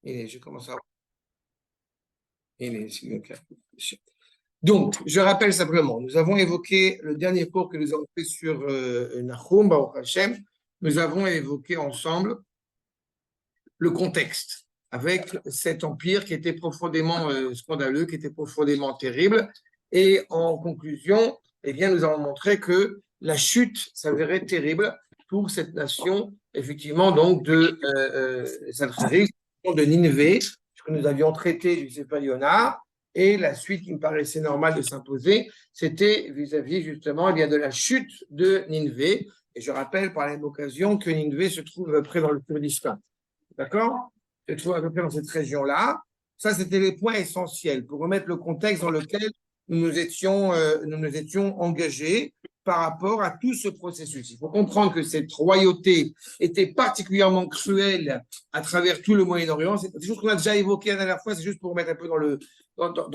Et je commence à. Donc, je rappelle simplement, nous avons évoqué le dernier cours que nous avons fait sur Nahum, Baruch Hashem. Nous avons évoqué ensemble le contexte avec cet empire qui était profondément scandaleux, qui était profondément terrible. Et en conclusion, eh bien, nous avons montré que la chute s'avérait terrible pour cette nation, effectivement, donc de Sancheriv, de Nineveh, que nous avions traité du Sefer Yonah. Et la suite qui me paraissait normale de s'imposer, c'était vis-à-vis justement eh bien, de la chute de Nineveh. Et je rappelle par la même occasion que Nineveh se trouve à peu près dans le Kurdistan. D'accord? Se trouve à peu près dans cette région-là. Ça, c'était les points essentiels pour remettre le contexte dans lequel nous nous étions engagés par rapport à tout ce processus. Il faut comprendre que cette royauté était particulièrement cruelle à travers tout le Moyen-Orient. C'est des choses qu'on a déjà évoquées la dernière fois, c'est juste pour remettre un peu dans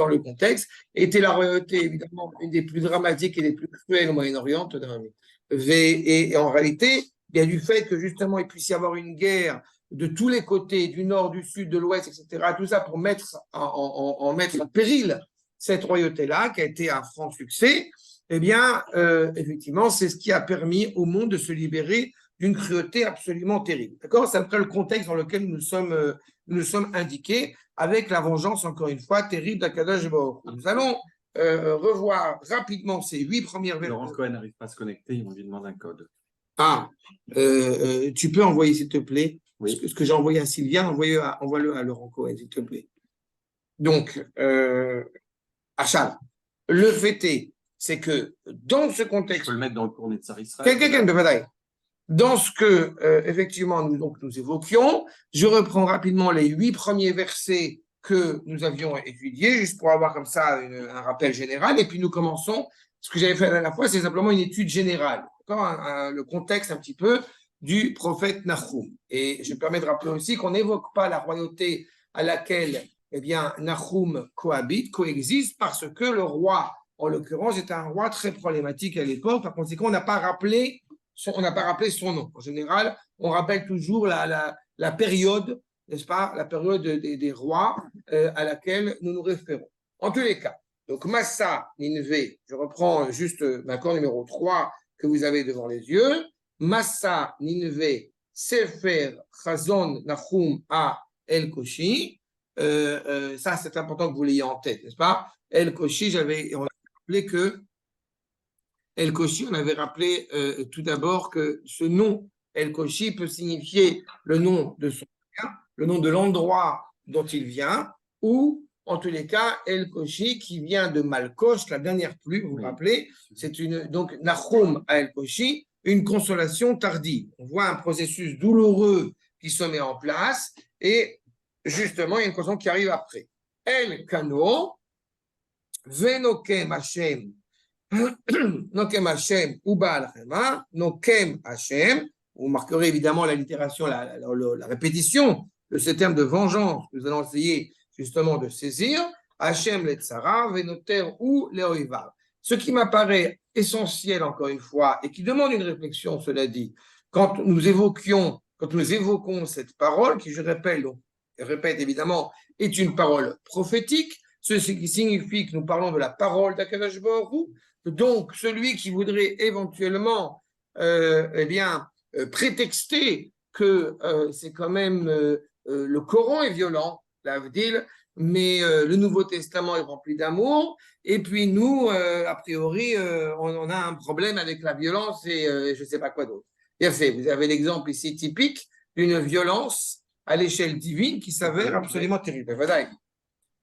le contexte. Était la royauté, évidemment, une des plus dramatiques et des plus cruelles au Moyen-Orient. Et en réalité, il y a du fait que justement, il puisse y avoir une guerre de tous les côtés, du nord, du sud, de l'ouest, etc., tout ça pour mettre en péril cette royauté-là, qui a été un franc succès, eh bien, effectivement, c'est ce qui a permis au monde de se libérer d'une cruauté absolument terrible. D'accord? C'est après le contexte dans lequel nous nous sommes indiqués, avec la vengeance, encore une fois, terrible d'Akadosh Baruch Hu. Nous allons revoir rapidement ces 8 premières versions. Laurent Cohen n'arrive pas à se connecter, il lui demande un code. Ah, tu peux envoyer, s'il te plaît, oui. Ce que j'ai envoyé à Sylvia, envoie-le à Laurent Cohen, s'il te plaît. Donc, Achal, le fait c'est que dans ce contexte. Je peux le mettre dans le cours Netzar Israël. Quelqu'un peut dans ce que, effectivement, nous évoquions, je reprends rapidement les 8 premiers versets que nous avions étudiés, juste pour avoir comme ça un rappel général, et puis nous commençons. Ce que j'avais fait la dernière fois, c'est simplement une étude générale, le contexte un petit peu du prophète Nahum. Et je me permets de rappeler aussi qu'on n'évoque pas la royauté à laquelle eh bien, Nahum coexiste, parce que le roi, en l'occurrence, était un roi très problématique à l'époque. Par conséquent, on n'a pas rappelé son nom. En général, on rappelle toujours la période, n'est-ce pas, la période des rois à laquelle nous nous référons. En tous les cas, donc Massa, Nineveh, je reprends juste l'accord numéro 3 que vous avez devant les yeux. Massa, Nineveh, Sefer, Chazon, Nahum, A, El Koshi. Ça, c'est important que vous l'ayez en tête, n'est-ce pas? El Koshi, on a rappelé que El Koshi, on avait rappelé tout d'abord que ce nom El Koshi peut signifier le nom de son bien, le nom de l'endroit dont il vient, ou en tous les cas El Koshi qui vient de Malkosh, la dernière pluie, vous vous rappelez, c'est donc Nahum à El Koshi, une consolation tardive. On voit un processus douloureux qui se met en place et justement il y a une consolation qui arrive après. El Kano, Venokem Hashem. Nokem Hashem ou Baal Chema, Nokem Hashem, vous marquerez évidemment l'allitération, la répétition de ce terme de vengeance que nous allons essayer justement de saisir, Hashem Letzara, Venoter ou Leoivav. Ce qui m'apparaît essentiel encore une fois et qui demande une réflexion, cela dit, quand nous évoquons cette parole, qui je répète évidemment, est une parole prophétique, ce qui signifie que nous parlons de la parole d'Akadosh Baruch Hu. Donc, celui qui voudrait éventuellement prétexter que c'est quand même le Coran est violent, l'Avdil, mais le Nouveau Testament est rempli d'amour, et puis nous, a priori, on a un problème avec la violence et je ne sais pas quoi d'autre. Bien fait, vous avez l'exemple ici typique d'une violence à l'échelle divine qui s'avère absolument terrible. Voilà.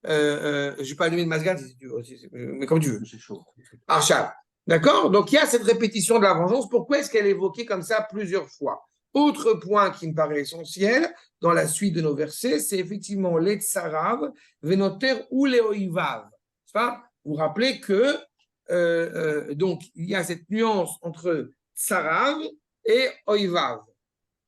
Je ne vais pas allumer de masgade si tu veux, mais comme tu veux. C'est chaud. Arshad. D'accord? Donc, il y a cette répétition de la vengeance. Pourquoi est-ce qu'elle est évoquée comme ça plusieurs fois? Autre point qui me paraît essentiel dans la suite de nos versets, c'est effectivement les tsarav, venoter ou les oivav. Vous vous rappelez que donc il y a cette nuance entre tsarav et oivav.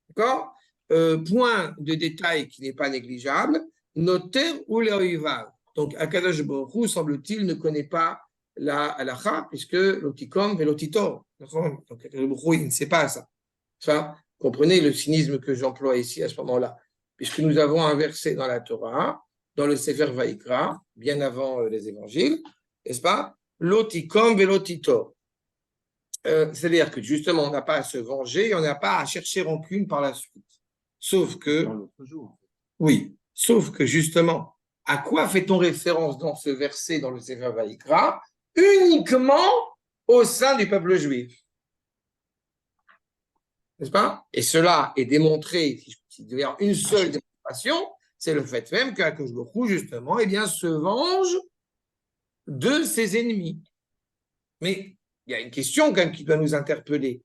D'accord? Point de détail qui n'est pas négligeable. Noter ou les oivav. Donc, Akadosh Baruch Hu, semble-t-il, ne connaît pas la halakha, puisque l'otikom et l'otitor. Donc, Akadosh Baruch Hu, il ne sait pas ça. Ça, comprenez le cynisme que j'emploie ici à ce moment-là. puisque nous avons un verset dans la Torah, dans le Sefer Vaïkra, bien avant les évangiles, n'est-ce pas? Lotikom velotitor. C'est-à-dire que justement, on n'a pas à se venger et on n'a pas à chercher rancune par la suite. Sauf que, Dans l'autre jour. oui, sauf que justement, à quoi fait-on référence dans ce verset, dans le Sefer Vaïkra? Uniquement au sein du peuple juif. N'est-ce pas? Et cela est démontré, s'il devait y avoir une seule démonstration, c'est le fait même qu'Akadosh Baruch Hu, justement, eh bien, se venge de ses ennemis. Mais il y a une question quand même qui doit nous interpeller.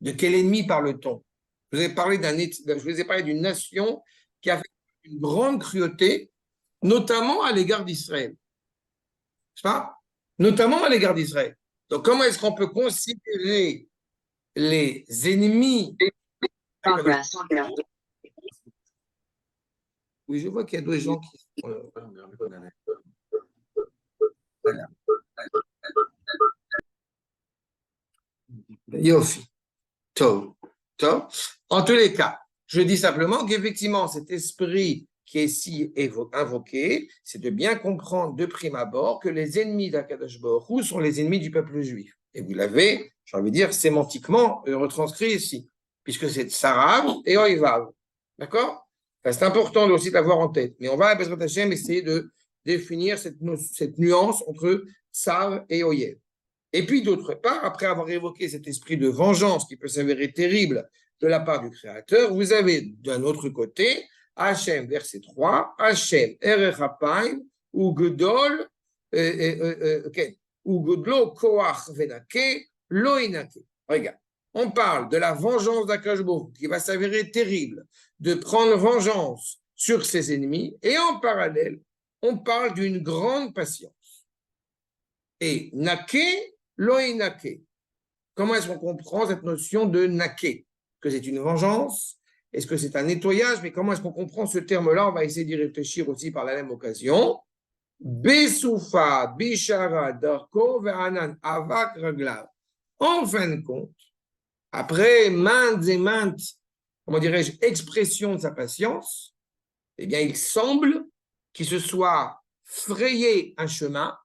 De quel ennemi parle-t-on? Je vous ai parlé d'une nation qui a fait une grande cruauté, notamment à l'égard d'Israël. N'est-ce pas? Notamment à l'égard d'Israël. Donc, comment est-ce qu'on peut considérer les ennemis? Oui, je vois qu'il y a deux gens qui sont. Voilà. Yofi. Tov. Tov. En tous les cas, je dis simplement qu'effectivement, cet esprit qui est ici invoqué, c'est de bien comprendre de prime abord que les ennemis d'Akadosh Baruch Hu sont les ennemis du peuple juif. Et vous l'avez, j'ai envie de dire, sémantiquement retranscrit ici, puisque c'est Tsarav et Oivav. D'accord? C'est important aussi de l'avoir en tête. Mais on va, à Bezrat Hashem, essayer de définir cette nuance entre Tsav et Oyev. Et puis, d'autre part, après avoir évoqué cet esprit de vengeance qui peut s'avérer terrible de la part du Créateur, vous avez d'un autre côté, Hachem, verset 3, Hachem, Erechapayim, ou Gedol, ou Gedlo, Koach, Venake, Loinake. Regarde, on parle de la vengeance d'Akadosh Baruch Hu qui va s'avérer terrible, de prendre vengeance sur ses ennemis, et en parallèle, on parle d'une grande patience. Et Nake, Loinake. Comment est-ce qu'on comprend cette notion de Nake? Que c'est une vengeance? Est-ce que c'est un nettoyage? Mais comment est-ce qu'on comprend ce terme-là? On va essayer d'y réfléchir aussi par la même occasion. Besoufa, Bishara, Darko, Veranan, Avak, Raglav. En fin de compte, après maintes et maintes, comment dirais-je, expressions de sa patience, eh bien, il semble qu'il se soit frayé un chemin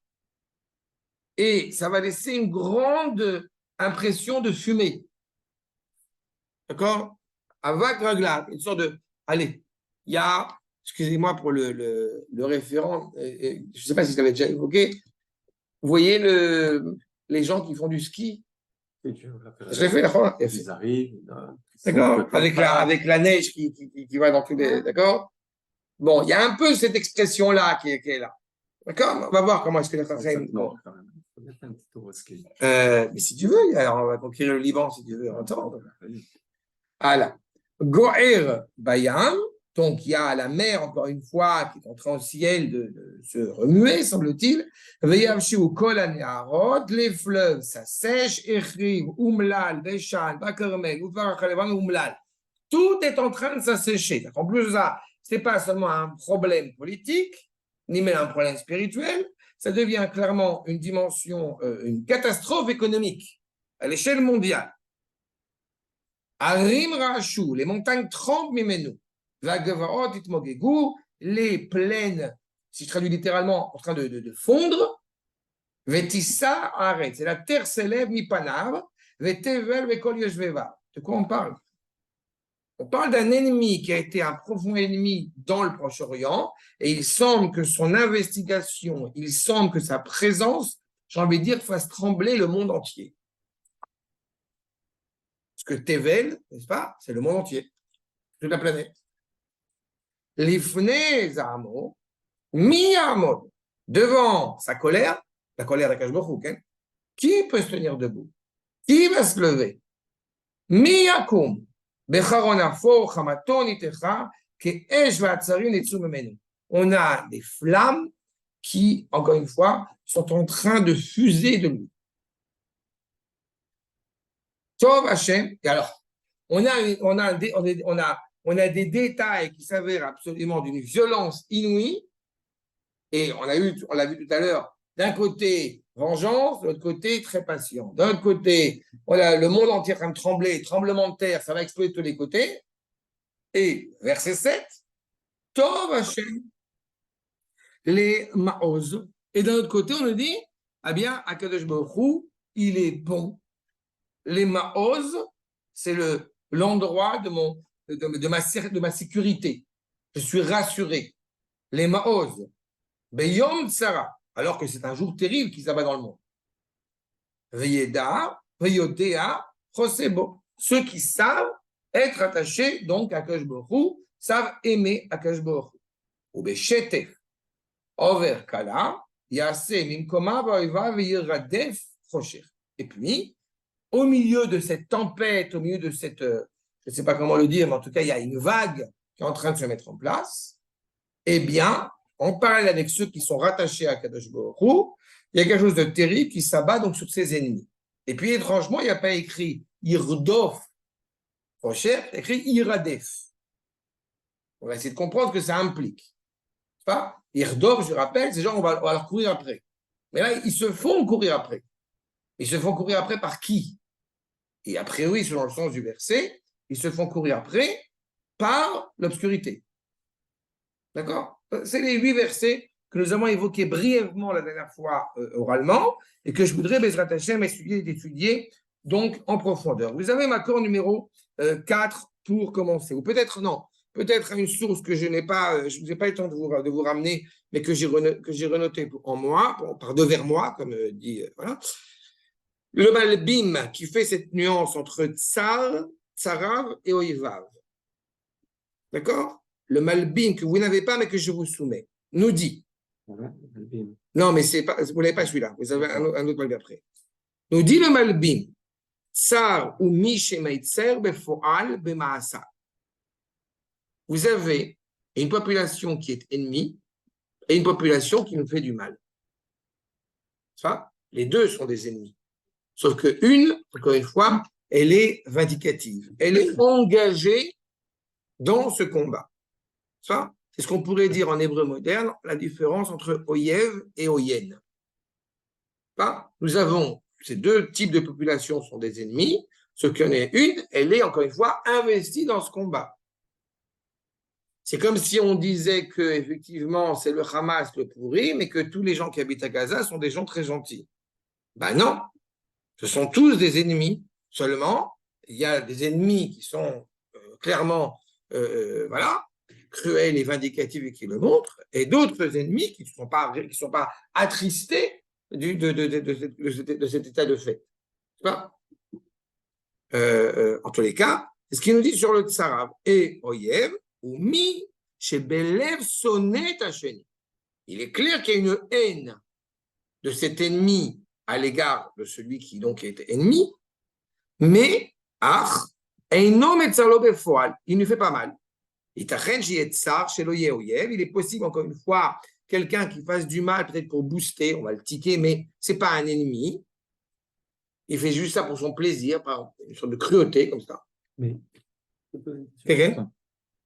et ça va laisser une grande impression de fumée. D'accord? Avec Raglat, une sorte de. Allez, il y a, excusez-moi pour le référent, je ne sais pas si je l'avais déjà évoqué, vous voyez les gens qui font du ski? Je l'ai fait la fois. Ils arrivent. D'accord? Avec la neige qui va dans tous les. D'accord? Bon, il y a un peu cette expression-là qui est là. D'accord? On va voir comment est-ce que la Chachamim. Mais si tu veux, alors on va conquérir le Liban si tu veux entendre. Alors, Go'er Bayam, donc il y a la mer, encore une fois, qui est en train au ciel de se remuer, semble-t-il. Veyavshiu Kol Haneharot, les fleuves, ça sèche, Echriv, Umlal, Beshan, Bakarmel, Ufarachalevan, Umlal. Tout est en train de s'assécher. En plus de ça, ce n'est pas seulement un problème politique, ni même un problème spirituel, ça devient clairement une dimension, une catastrophe économique à l'échelle mondiale. Arim Rachou, les montagnes tremblent, Mimenu. Vagavaot itmogegu, les plaines, si je traduis littéralement, en train de fondre. Vetissa arrête, c'est la terre s'élève, Mipanav, Vetevel, Vekol Yoshveva. De quoi on parle? On parle d'un ennemi qui a été un profond ennemi dans le Proche-Orient, et il semble que son investigation, il semble que sa présence, j'ai envie de dire, fasse trembler le monde entier. Parce que Tevel, n'est-ce pas, c'est le monde entier, toute la planète. L'ifne Zamo, mi Amod, devant sa colère, la colère d'Akadosh Baruch Hu, qui peut se tenir debout? Qui va se lever? Mi Yakum, Becharon Afo, Chamaton Itecha, que Esh Vatsarim Netsu Memenu. On a des flammes qui, encore une fois, sont en train de fuser de lui. Tov Hashem. Et alors, on a des détails qui s'avèrent absolument d'une violence inouïe. Et on l'a vu tout à l'heure, d'un côté, vengeance, de l'autre côté, très patient. D'un côté, voilà, le monde entier est en train de trembler, tremblement de terre, ça va exploser de tous les côtés. Et verset 7, Tov Hashem, les Maoz. Et d'un autre côté, on nous dit, eh bien, Akadosh Baruch Hu, il est bon. Les Maoz, c'est l'endroit de ma sécurité. Je suis rassuré. Les Maoz, Beyom Tsara, alors que c'est un jour terrible qui s'abat dans le monde. Veyeda, Veyodea, Chosebo. Ceux qui savent être attachés donc à Akadosh Baruch Hu, savent aimer Akadosh Baruch Hu. Ou Beshetef, Over Kala, Yase Mimkoma Vaïva Veyiradef Chosher. Et puis, au milieu de cette tempête, au milieu de cette, je ne sais pas comment le dire, mais en tout cas, il y a une vague qui est en train de se mettre en place, eh bien, en parallèle avec ceux qui sont rattachés à Kadosh Baruch Hu, il y a quelque chose de terrible qui s'abat donc sur ses ennemis. Et puis, étrangement, il n'y a pas écrit Irdof Rocher, il y a écrit Iradef. On va essayer de comprendre ce que ça implique. Pas Irdof, je rappelle, ces gens, on va leur courir après. Mais là, ils se font courir après. Ils se font courir après par qui? Et a priori, selon le sens du verset, ils se font courir après par l'obscurité. D'accord? C'est les 8 versets que nous avons évoqués brièvement la dernière fois oralement et que je voudrais, Bezrat Hashem, étudier donc en profondeur. Vous avez ma cour numéro 4 pour commencer. Ou peut-être non, peut-être une source que je n'ai pas, je n'ai pas eu le temps de vous ramener, mais que j'ai renoté en moi, par devers moi, comme dit, voilà. Le Malbim qui fait cette nuance entre Tsar, Tsarav et Oivav. D'accord? Le Malbim que vous n'avez pas mais que je vous soumets nous dit. Non, mais c'est pas, vous n'avez pas celui-là. Vous avez un autre Malbim après. Nous dit le Malbim Tsar ou Mishemeitzer befoal bemaasa. Vous avez une population qui est ennemie et une population qui nous fait du mal. Ça, les deux sont des ennemis. Sauf qu'une, encore une fois, elle est vindicative. Elle est engagée dans ce combat. Ça, c'est ce qu'on pourrait dire en hébreu moderne, la différence entre Oyev et Oyen. Ça, nous avons ces deux types de populations sont des ennemis, ce qu'il y en est une, elle est encore une fois investie dans ce combat. C'est comme si on disait que effectivement c'est le Hamas le pourri, mais que tous les gens qui habitent à Gaza sont des gens très gentils. Ben non. Ce sont tous des ennemis, seulement il y a des ennemis qui sont clairement voilà, cruels et vindicatifs et qui le montrent, et d'autres ennemis qui ne sont pas attristés de cet état de fait. En tous les cas, c'est ce qu'il nous dit sur le Tsarav. Et Oyev, ou Mi, chez Belev sonnet Hacheni. Il est clair qu'il y a une haine de cet ennemi à l'égard de celui qui donc est ennemi, mais il ne fait pas mal. Il est possible, encore une fois, quelqu'un qui fasse du mal, peut-être pour booster, on va le tiquer, mais ce n'est pas un ennemi. Il fait juste ça pour son plaisir, par une sorte de cruauté, comme ça. Mais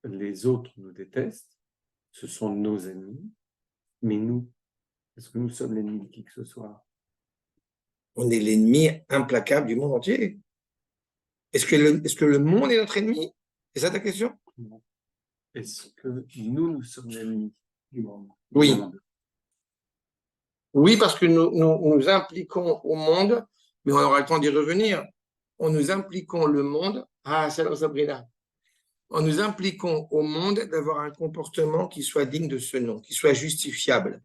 les autres nous détestent, ce sont nos ennemis, mais nous, est-ce que nous sommes l'ennemi de qui que ce soit? On est l'ennemi implacable du monde entier. Est-ce que le monde est notre ennemi? C'est ça ta question? Non. Est-ce que nous sommes l'ennemi du monde? Oui. Oui, parce que nous impliquons au monde, mais on aura le temps d'y revenir, nous impliquons le monde, Sabrina, en nous impliquons au monde d'avoir un comportement qui soit digne de ce nom, qui soit justifiable.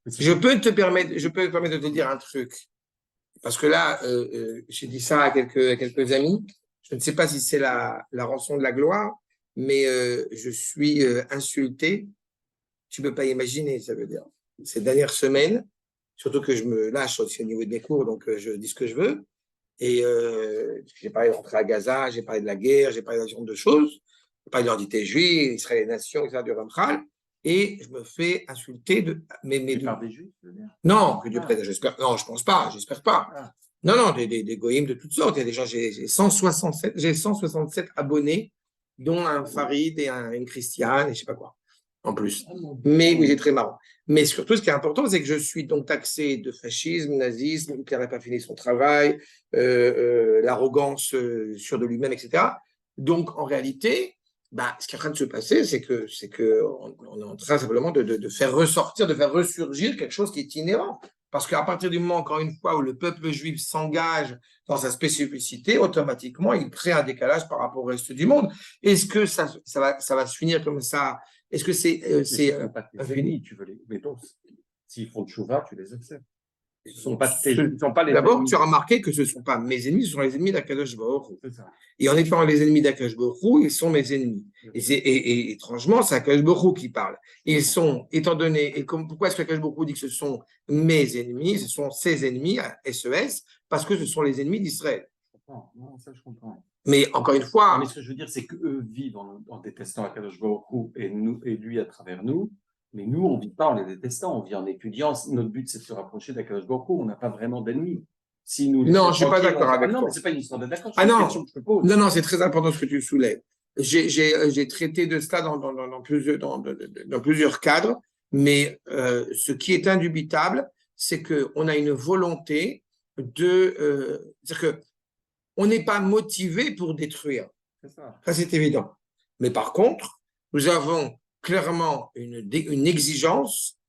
Je peux me permettre de te dire un truc. Parce que là, j'ai dit ça à quelques amis. Je ne sais pas si c'est la rançon de la gloire, mais je suis insulté. Tu ne peux pas imaginer, ça veut dire. Ces dernières semaines, surtout que je me lâche aussi au niveau de mes cours, donc je dis ce que je veux. Et j'ai parlé de rentrer à Gaza, j'ai parlé de la guerre, j'ai parlé d'un certain nombre de choses. J'ai parlé de l'identité juive, Israël et les nations, etc., du Ramchal. Et je me fais insulter de. Par des juifs, je veux dire. Non, que Dieu prête, j'espère. Non, je pense pas, j'espère pas. Non, des goïms de toutes sortes. Il y a des gens, j'ai 167 abonnés, dont un Farid et une Christiane, et je sais pas quoi, en plus. Mais oui, c'est très marrant. Mais surtout, ce qui est important, c'est que je suis donc taxé de fascisme, nazisme, Hitler n'a pas fini son travail, l'arrogance sur de lui-même, etc. Donc, en réalité, Bah, ce qui est en train de se passer, c'est que on est en train simplement de faire ressortir, de faire ressurgir quelque chose qui est inhérent. Parce qu'à partir du moment, encore une fois, où le peuple juif s'engage dans sa spécificité, automatiquement, il crée un décalage par rapport au reste du monde. Est-ce que ça va se finir comme ça? Est-ce que c'est pas tes infini? ennemis, tu veux les. Mais bon, s'ils font tchouva, tu les acceptes. Ce sont pas les D'abord, ennemis. tu as remarqué que ce ne sont pas mes ennemis, ce sont les ennemis d'Akadosh Baruch Hu. C'est ça. Et en étant les ennemis d'Akadosh Baruch Hu, ils sont mes ennemis. Et étrangement, c'est Akadosh Baruch Hu qui parle. Ils sont, étant donné, pourquoi est-ce qu'Akadosh Baruch Hu dit que ce sont mes ennemis, ce sont ses ennemis, SES, parce que ce sont les ennemis d'Israël. Non, ça je comprends. Mais encore une fois. Mais ce que je veux dire, c'est qu'eux vivent en détestant Akadosh Baruch Hu et lui à travers nous. Mais nous, on ne vit pas en les détestant, on vit en étudiant. Notre but, c'est de se rapprocher d'Akadosh Baruch Hu. On n'a pas vraiment d'ennemis. Si nous Non, je ne suis pas d'accord avec toi. Non, mais ce n'est pas une histoire d'être d'accord. Ah non, non, c'est très important ce que tu soulèves. J'ai traité de cela dans plusieurs cadres, mais ce qui est indubitable, c'est qu'on a une volonté c'est-à-dire qu'on n'est pas motivé pour détruire. Ça, c'est évident. Mais par contre, nous avons clairement une exigence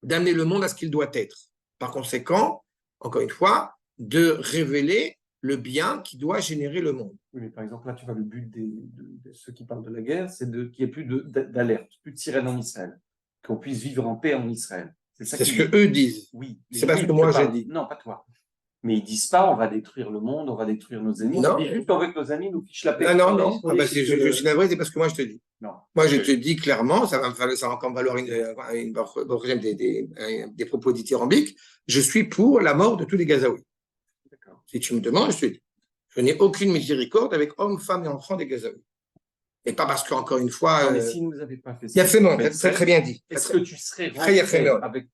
d'amener le monde à ce qu'il doit être. Par conséquent, encore une fois, de révéler le bien qui doit générer le monde. Oui, mais par exemple, là, tu vois, le but de ceux qui parlent de la guerre, c'est qu'il n'y ait plus d'alerte, plus de sirène en Israël, qu'on puisse vivre en paix en Israël. C'est ce qu'eux disent. Oui. C'est pas ce que moi j'ai dit. Non, pas toi. Mais ils disent pas, on va détruire le monde, on va détruire nos ennemis. Non. Ils disent juste qu'on veut que nos amis nous fichent la paix. Non. Je suis navré, c'est parce que moi je te dis. Non. Moi je te dis clairement, ça va encore me valoir des propos dithyrambiques. Je suis pour la mort de tous les Gazaouis. D'accord. Si tu me demandes, je te dis. Je n'ai aucune miséricorde avec hommes, femmes et enfants des Gazaouis. Et pas parce qu'encore une fois. Non, mais si nous n'avez pas fait ça. Il y a fait non, très très bien dit. Est-ce que tu serais rentré avec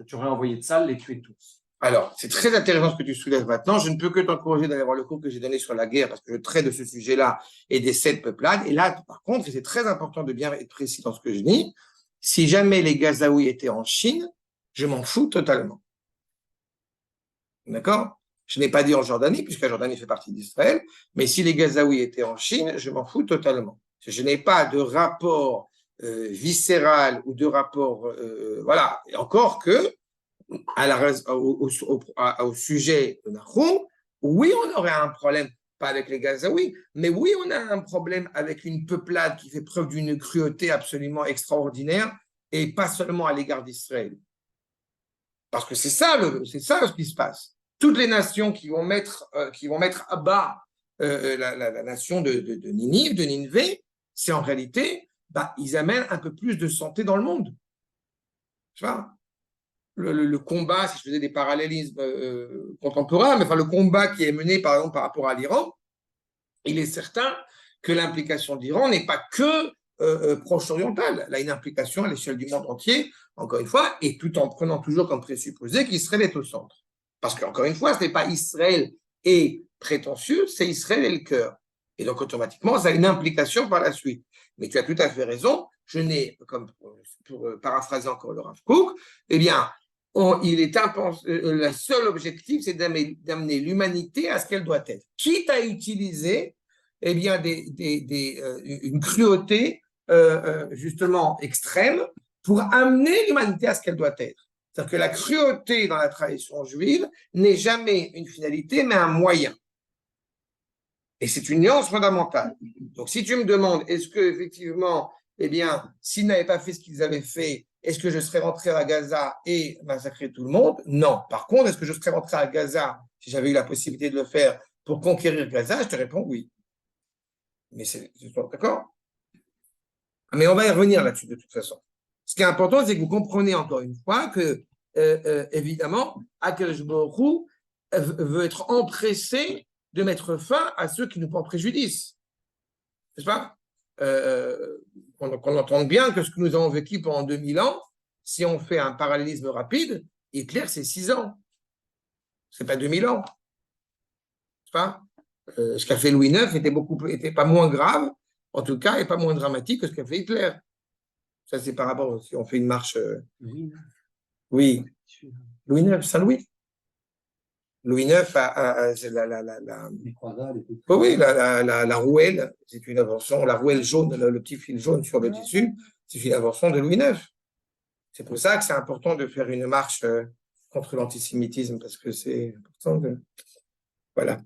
tu aurais envoyé de salles, les tuer tous? Alors, c'est très intéressant ce que tu soulèves maintenant. Je ne peux que t'encourager d'aller voir le cours que j'ai donné sur la guerre parce que je traite de ce sujet-là et des 7 peuplades. Et là, par contre, c'est très important de bien être précis dans ce que je dis. Si jamais les Gazaouis étaient en Chine, je m'en fous totalement. D'accord? Je n'ai pas dit en Jordanie, puisque la Jordanie fait partie d'Israël, mais si les Gazaouis étaient en Chine, je m'en fous totalement. Je n'ai pas de rapport viscéral ou de rapport, voilà. Et encore que, au sujet de Nahum, oui, on aurait un problème, pas avec les Gazaouis, mais oui, on a un problème avec une peuplade qui fait preuve d'une cruauté absolument extraordinaire et pas seulement à l'égard d'Israël. Parce que c'est ça ce qui se passe. Toutes les nations qui vont mettre à bas la nation de Ninive, de Nineveh, c'est en réalité, ils amènent un peu plus de santé dans le monde. Tu vois? Le combat, si je faisais des parallélismes contemporains, mais enfin le combat qui est mené par exemple par rapport à l'Iran, il est certain que l'implication d'Iran n'est pas que proche-orientale. Elle a une implication à l'échelle du monde entier, encore une fois, et tout en prenant toujours comme présupposé qu'Israël est au centre. Parce qu'encore une fois, ce n'est pas Israël et prétentieux, c'est Israël et le cœur. Et donc automatiquement, ça a une implication par la suite. Mais tu as tout à fait raison, je n'ai, comme pour paraphraser encore le Rav Kook, eh bien, le seul objectif, c'est d'amener l'humanité à ce qu'elle doit être, quitte à utiliser eh bien, une cruauté justement extrême pour amener l'humanité à ce qu'elle doit être. C'est-à-dire que la cruauté dans la tradition juive n'est jamais une finalité, mais un moyen. Et c'est une nuance fondamentale. Donc, si tu me demandes, est-ce que effectivement, eh bien, s'ils n'avaient pas fait ce qu'ils avaient fait, est-ce que je serais rentré à Gaza et massacré tout le monde? Non. Par contre, est-ce que je serais rentré à Gaza, si j'avais eu la possibilité de le faire, pour conquérir Gaza? Je te réponds oui. Mais c'est d'accord? Mais on va y revenir là-dessus de toute façon. Ce qui est important, c'est que vous comprenez encore une fois que, évidemment, Akadosh Baruch Hu veut être empressé de mettre fin à ceux qui nous portent préjudice. N'est-ce pas? Qu'on entende bien que ce que nous avons vécu pendant 2000 ans, si on fait un parallélisme rapide, Hitler, c'est 6 ans. Ce n'est pas 2000 ans. N'est-ce pas? Ce qu'a fait Louis IX était pas moins grave, en tout cas, et pas moins dramatique que ce qu'a fait Hitler. Ça, c'est par rapport, si on fait une marche. Oui. Louis IX, Saint-Louis. Louis IX c'est oui, la rouelle, c'est une invention, la rouelle jaune, le petit fil jaune sur le tissu, c'est une invention de Louis IX. C'est pour ça que c'est important de faire une marche contre l'antisémitisme, parce que c'est important de... Voilà.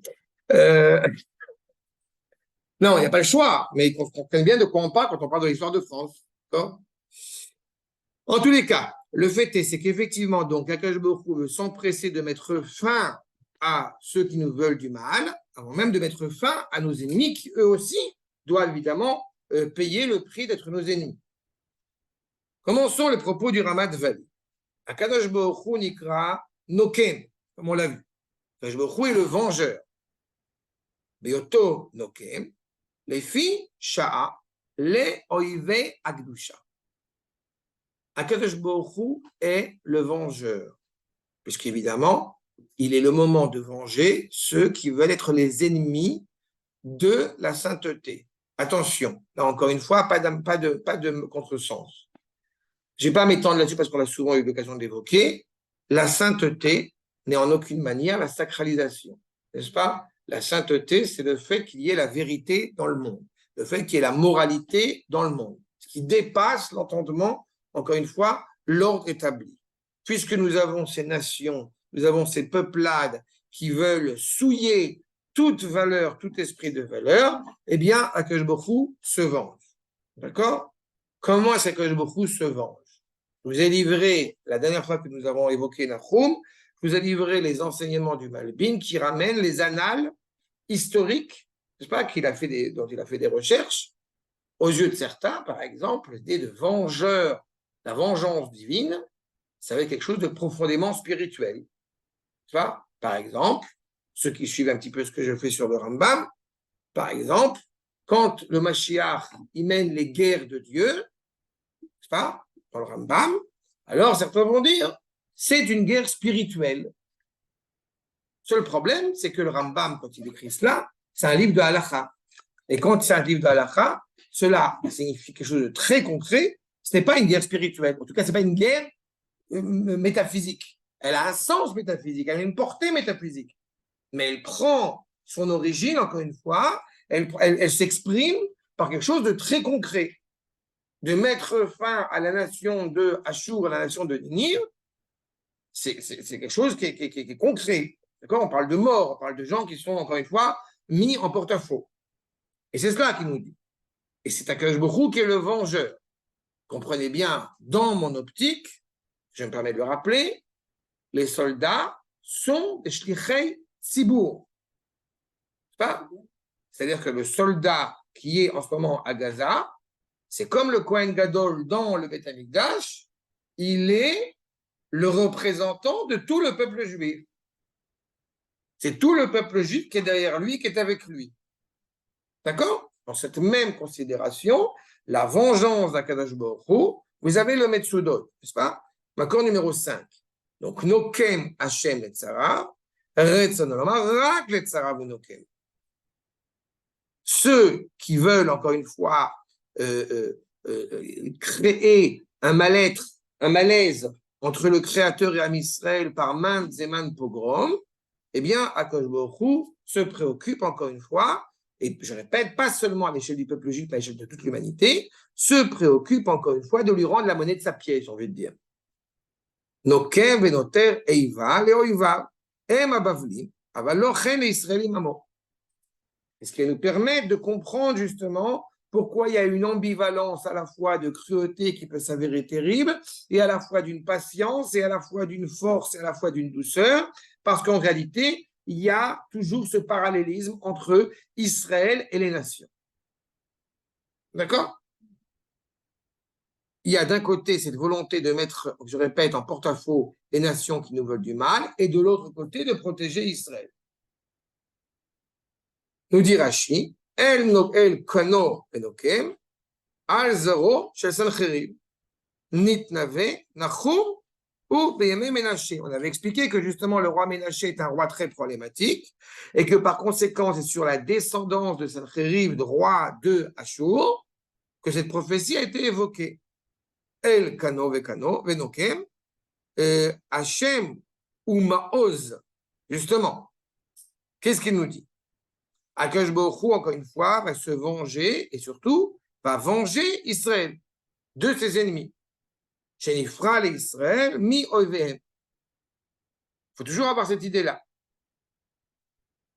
Non, il n'y a pas le choix, mais qu'on comprenne bien de quoi on parle quand on parle de l'histoire de France. En tous les cas, le fait est, c'est qu'effectivement, donc, Akash Baruch Hu veut s'empresser de mettre fin à ceux qui nous veulent du mal, avant même de mettre fin à nos ennemis, qui eux aussi doivent évidemment payer le prix d'être nos ennemis. Commençons les propos du Ramat Vali. Akadosh Baruch Hu nikra Noken, comme on l'a vu. Akadosh Baruch Hu est le vengeur. Beoto Noken, les filles Sha'a, les Oive Agdusha. Akadosh Baruch Hu est le vengeur, puisqu'évidemment, il est le moment de venger ceux qui veulent être les ennemis de la sainteté. Attention, là encore une fois, pas de contresens. Je ne vais pas m'étendre là-dessus parce qu'on a souvent eu l'occasion d'évoquer. La sainteté n'est en aucune manière la sacralisation, n'est-ce pas? La sainteté, c'est le fait qu'il y ait la vérité dans le monde, le fait qu'il y ait la moralité dans le monde, ce qui dépasse l'entendement, encore une fois, l'ordre établi. Puisque nous avons ces nations, nous avons ces peuplades qui veulent souiller toute valeur, tout esprit de valeur, eh bien, Akadosh Baruch Hu se venge. D'accord? Comment est-ce qu'Akadosh Baruch Hu se venge? Je vous ai livré, la dernière fois que nous avons évoqué Nahum, je vous ai livré les enseignements du Malbim qui ramènent les annales historiques, n'est-ce pas, dont il a fait des recherches. Aux yeux de certains, par exemple, l'idée de vengeur, la vengeance divine, ça avait quelque chose de profondément spirituel. Tu vois, par exemple, ceux qui suivent un petit peu ce que je fais sur le Rambam, par exemple, quand le Mashiach y mène les guerres de Dieu, n'est-ce pas, dans le Rambam, alors certains vont dire, c'est une guerre spirituelle. Seul problème, c'est que le Rambam, quand il écrit cela, c'est un livre de halakha. Et quand c'est un livre de halakha, cela signifie quelque chose de très concret. Ce n'est pas une guerre spirituelle. En tout cas, ce n'est pas une guerre métaphysique. Elle a un sens métaphysique, elle a une portée métaphysique. Mais elle prend son origine, encore une fois, elle s'exprime par quelque chose de très concret. De mettre fin à la nation de Ashur, à la nation de Ninive, c'est quelque chose qui est concret. D'accord? On parle de mort, on parle de gens qui sont, encore une fois, mis en porte-à-faux. Et c'est cela qu'il nous dit. Et c'est Akadosh Baruch Hu qui est le vengeur. Comprenez bien, dans mon optique, je me permets de le rappeler, les soldats sont des shlichei tzibour. C'est-à-dire que le soldat qui est en ce moment à Gaza, c'est comme le Kohen Gadol dans le Beth Amikdash, il est le représentant de tout le peuple juif. C'est tout le peuple juif qui est derrière lui, qui est avec lui. D'accord? Dans cette même considération, la vengeance d'Akadosh Baruch Hu, vous avez le Metsudot, n'est-ce pas? L'accord numéro 5. Donc, Nokem Hashem Letzara, Retzon Olomar, Rak Letzara vous Nokem. Ceux qui veulent, encore une fois, créer un mal-être, un malaise entre le Créateur et Am Israël par maintes et maintes pogroms, eh bien, Akadosh Baruch Hu se préoccupe, encore une fois, et je répète, pas seulement à l'échelle du peuple juif, mais à l'échelle de toute l'humanité, se préoccupe, encore une fois, de lui rendre la monnaie de sa pièce, j'ai envie de dire. Nokem venoter eiva leoiva, em abavlim, avalo chen israelim amo. Et ce qui nous permet de comprendre justement pourquoi il y a une ambivalence à la fois de cruauté qui peut s'avérer terrible, et à la fois d'une patience, et à la fois d'une force, et à la fois d'une douceur, parce qu'en réalité, il y a toujours ce parallélisme entre Israël et les nations. D'accord? Il y a d'un côté cette volonté de mettre, je répète, en porte-à-faux les nations qui nous veulent du mal, et de l'autre côté de protéger Israël. Nous dit Rashi, El Kano Enokem, Al Zaro Shel Sancherib, Nitnave Nachum ou Beyame Ménaché. On avait expliqué que justement le roi Ménaché est un roi très problématique et que par conséquent c'est sur la descendance de Sancherib, de roi de Ashur, que cette prophétie a été évoquée. El Kano Vekano Venokem, Hashem ou Maoz Justement, qu'est-ce qu'il nous dit? Akadosh Baruch Hu, encore une fois, va se venger et surtout va venger Israël de ses ennemis. Shenifra les Israël, mi oivehem. Il faut toujours avoir cette idée-là.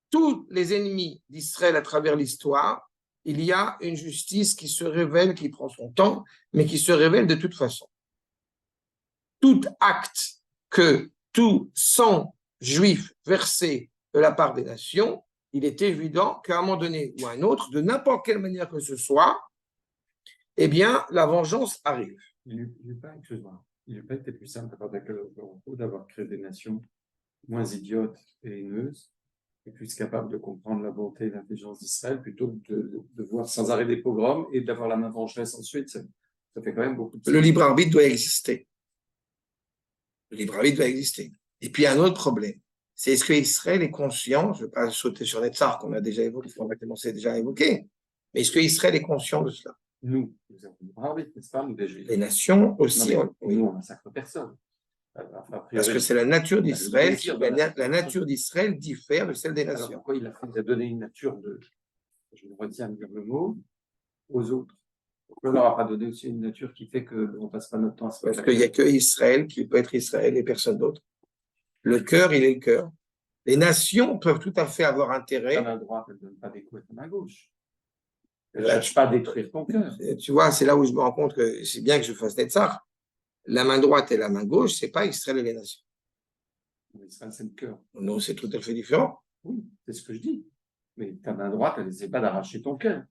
Tous les ennemis d'Israël à travers l'histoire, il y a une justice qui se révèle, qui prend son temps, mais qui se révèle de toute façon. Tout acte que tout sang juif versé de la part des nations, il est évident qu'à un moment donné ou à un autre, de n'importe quelle manière que ce soit, eh bien, la vengeance arrive. Il n'est pas été plus simple d'avoir créé des nations moins idiotes et haineuses et plus capables de comprendre la bonté et l'intelligence d'Israël plutôt que de voir sans arrêt des pogroms et d'avoir la main vengeresse ensuite. Ça fait quand même beaucoup de... Le libre arbitre doit exister. Le libre arbitre doit exister. Et puis, un autre problème, c'est est-ce qu'Israël est conscient, je ne vais pas sauter sur Netzar qu'on a déjà évoqué, qu'on a commencé déjà à évoquer, mais est-ce qu'Israël est conscient de cela? Nous avons le libre arbitre, n'est-ce pas? Nous, déjà, les nations aussi. oui. Nous, on massacre personne. Parce que c'est la nature d'Israël, la nature d'Israël diffère de celle des nations. Alors pourquoi il a donné une nature de, je me retiens de dire le mot, aux autres? Pourquoi il ne leur a pas donné aussi une nature qui fait qu'on ne passe pas notre temps à se... Parce qu'il n'y a que Israël qui peut être Israël et personne d'autre. Le cœur, il est le cœur. Les nations peuvent tout à fait avoir intérêt. La main droite, elle ne donne pas des coups à ta main gauche. Elle ne cherche pas à détruire ton cœur. Tu vois, c'est là où je me rends compte que c'est bien que je fasse Netzar. La main droite et la main gauche, ce n'est pas Israël et les nations. Israël, c'est le cœur. Non, c'est tout à fait différent. Oui, c'est ce que je dis. Mais ta main droite, elle n'essaie pas d'arracher ton cœur.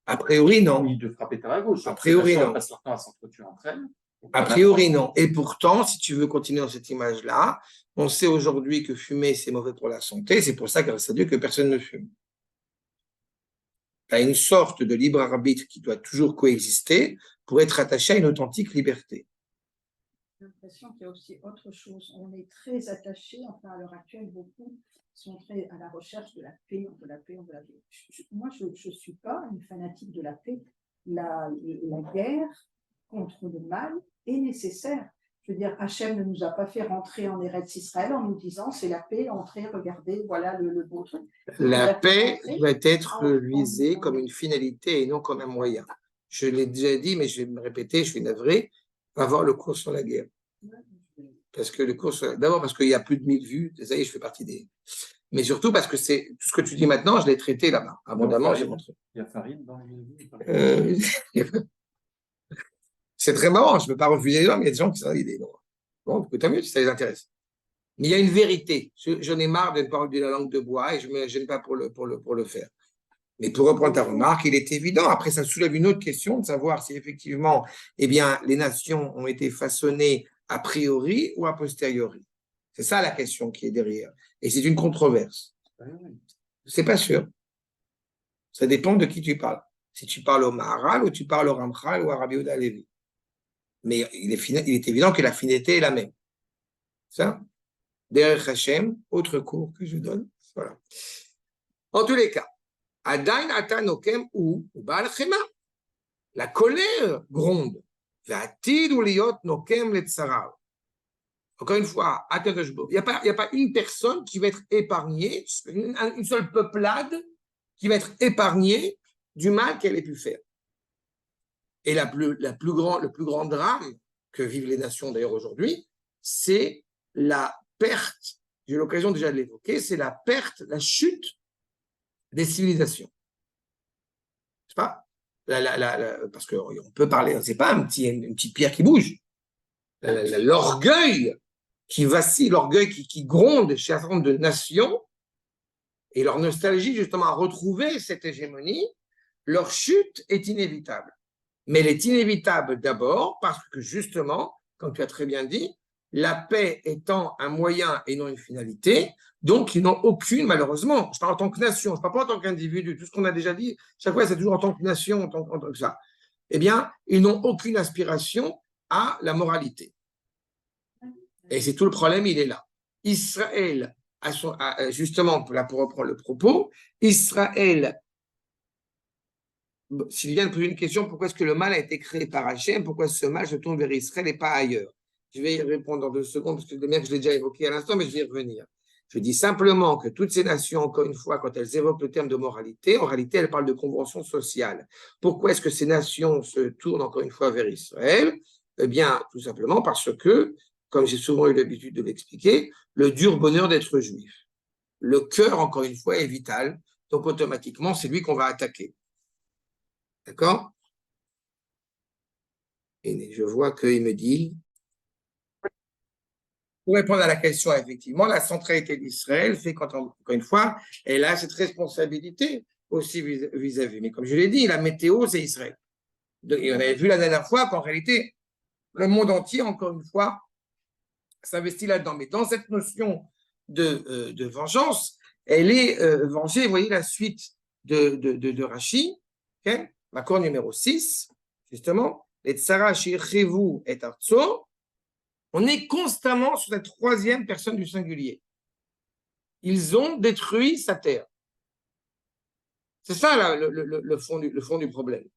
A priori, non. Ni de frapper ta main gauche. A priori, non. On passe leur temps à s'entretuer entre elles. A priori, non. Et pourtant, si tu veux continuer dans cette image-là, on sait aujourd'hui que fumer, c'est mauvais pour la santé. C'est pour ça, grâce à Dieu, que personne ne fume. Tu as une sorte de libre arbitre qui doit toujours coexister pour être attaché à une authentique liberté. J'ai l'impression qu'il y a aussi autre chose. On est très attachés, enfin à l'heure actuelle, beaucoup sont très à la recherche de la paix, de la paix, de la paix. Moi, je ne suis pas une fanatique de la paix. La guerre contre le mal est nécessaire. Je veux dire, Hachem ne nous a pas fait rentrer en Eretz Israël en nous disant c'est la paix, entrez, regardez, voilà le beau truc. La paix doit être visée comme une finalité et non comme un moyen. Je l'ai déjà dit, mais je vais me répéter, je suis navré, va voir le cours sur la guerre. Parce que le cours d'abord parce qu'il y a plus de 1000 vues, ça y est, je fais partie des... Mais surtout parce que c'est tout ce que tu dis maintenant, je l'ai traité là-bas. Abondamment, j'ai montré. Il y a Farid dans les vues. C'est très marrant, je ne peux pas refuser les gens, mais il y a des gens qui sont des noirs. Bon, tant mieux si ça les intéresse. Mais il y a une vérité. J'en ai marre de ne pas regarder la langue de bois et je ne me gêne pas pour le faire. Mais pour reprendre ta remarque, il est évident. Après, ça soulève une autre question de savoir si effectivement, eh bien, les nations ont été façonnées a priori ou a posteriori. C'est ça la question qui est derrière. Et c'est une controverse. C'est pas sûr. Ça dépend de qui tu parles. Si tu parles au Maharal ou tu parles au Ramchal ou à Rabbi Yehuda Halevi. Mais il est évident que la finalité est la même. Ça, derrière Hachem, autre cours que je donne. Voilà. En tous les cas, Adain ata nokem ou Baal chema. La colère gronde. V'atid ou liot nokem letzarav. Encore une fois, il n'y a pas une personne qui va être épargnée, une seule peuplade qui va être épargnée du mal qu'elle ait pu faire. Et le plus grand drame que vivent les nations d'ailleurs aujourd'hui, c'est la perte, j'ai eu l'occasion déjà de l'évoquer, c'est la perte, la chute des civilisations. C'est pas parce qu'on peut parler, c'est pas une petite pierre qui bouge. L'orgueil qui vacille, l'orgueil qui gronde chez un certain nombre de nations et leur nostalgie justement à retrouver cette hégémonie, leur chute est inévitable. Mais elle est inévitable d'abord parce que justement, comme tu as très bien dit, la paix étant un moyen et non une finalité, donc ils n'ont aucune, malheureusement, je parle en tant que nation, je ne parle pas en tant qu'individu, tout ce qu'on a déjà dit, chaque fois c'est toujours en tant que nation, en tant que ça, eh bien, ils n'ont aucune aspiration à la moralité. Et c'est tout le problème, il est là. Israël, justement, là pour reprendre le propos, Israël, s'il vient de poser une question, pourquoi est-ce que le mal a été créé par Hachem, pourquoi ce mal se tourne vers Israël et pas ailleurs? Je vais y répondre dans 2 secondes, parce que je l'ai déjà évoqué à l'instant, mais je vais y revenir. Je dis simplement que toutes ces nations, encore une fois, quand elles évoquent le terme de moralité, en réalité, elles parlent de convention sociale. Pourquoi est-ce que ces nations se tournent encore une fois vers Israël? Eh bien, tout simplement parce que, comme j'ai souvent eu l'habitude de l'expliquer, le dur bonheur d'être juif. Le cœur, encore une fois, est vital. Donc, automatiquement, c'est lui qu'on va attaquer. D'accord? Et je vois qu'il me dit, pour répondre à la question, effectivement, la centralité d'Israël fait qu'encore une fois, elle a cette responsabilité aussi vis-à-vis. Mais comme je l'ai dit, la météo, c'est Israël. Et on avait vu la dernière fois qu'en réalité, le monde entier, encore une fois, s'investit là-dedans. Mais dans cette notion de vengeance, elle est vengée. Vous voyez la suite de Rashi, okay? L'accord numéro 6, justement, les tsara shirchevu et artso. On est constamment sur la troisième personne du singulier. Ils ont détruit sa terre. C'est ça là, le fond du problème.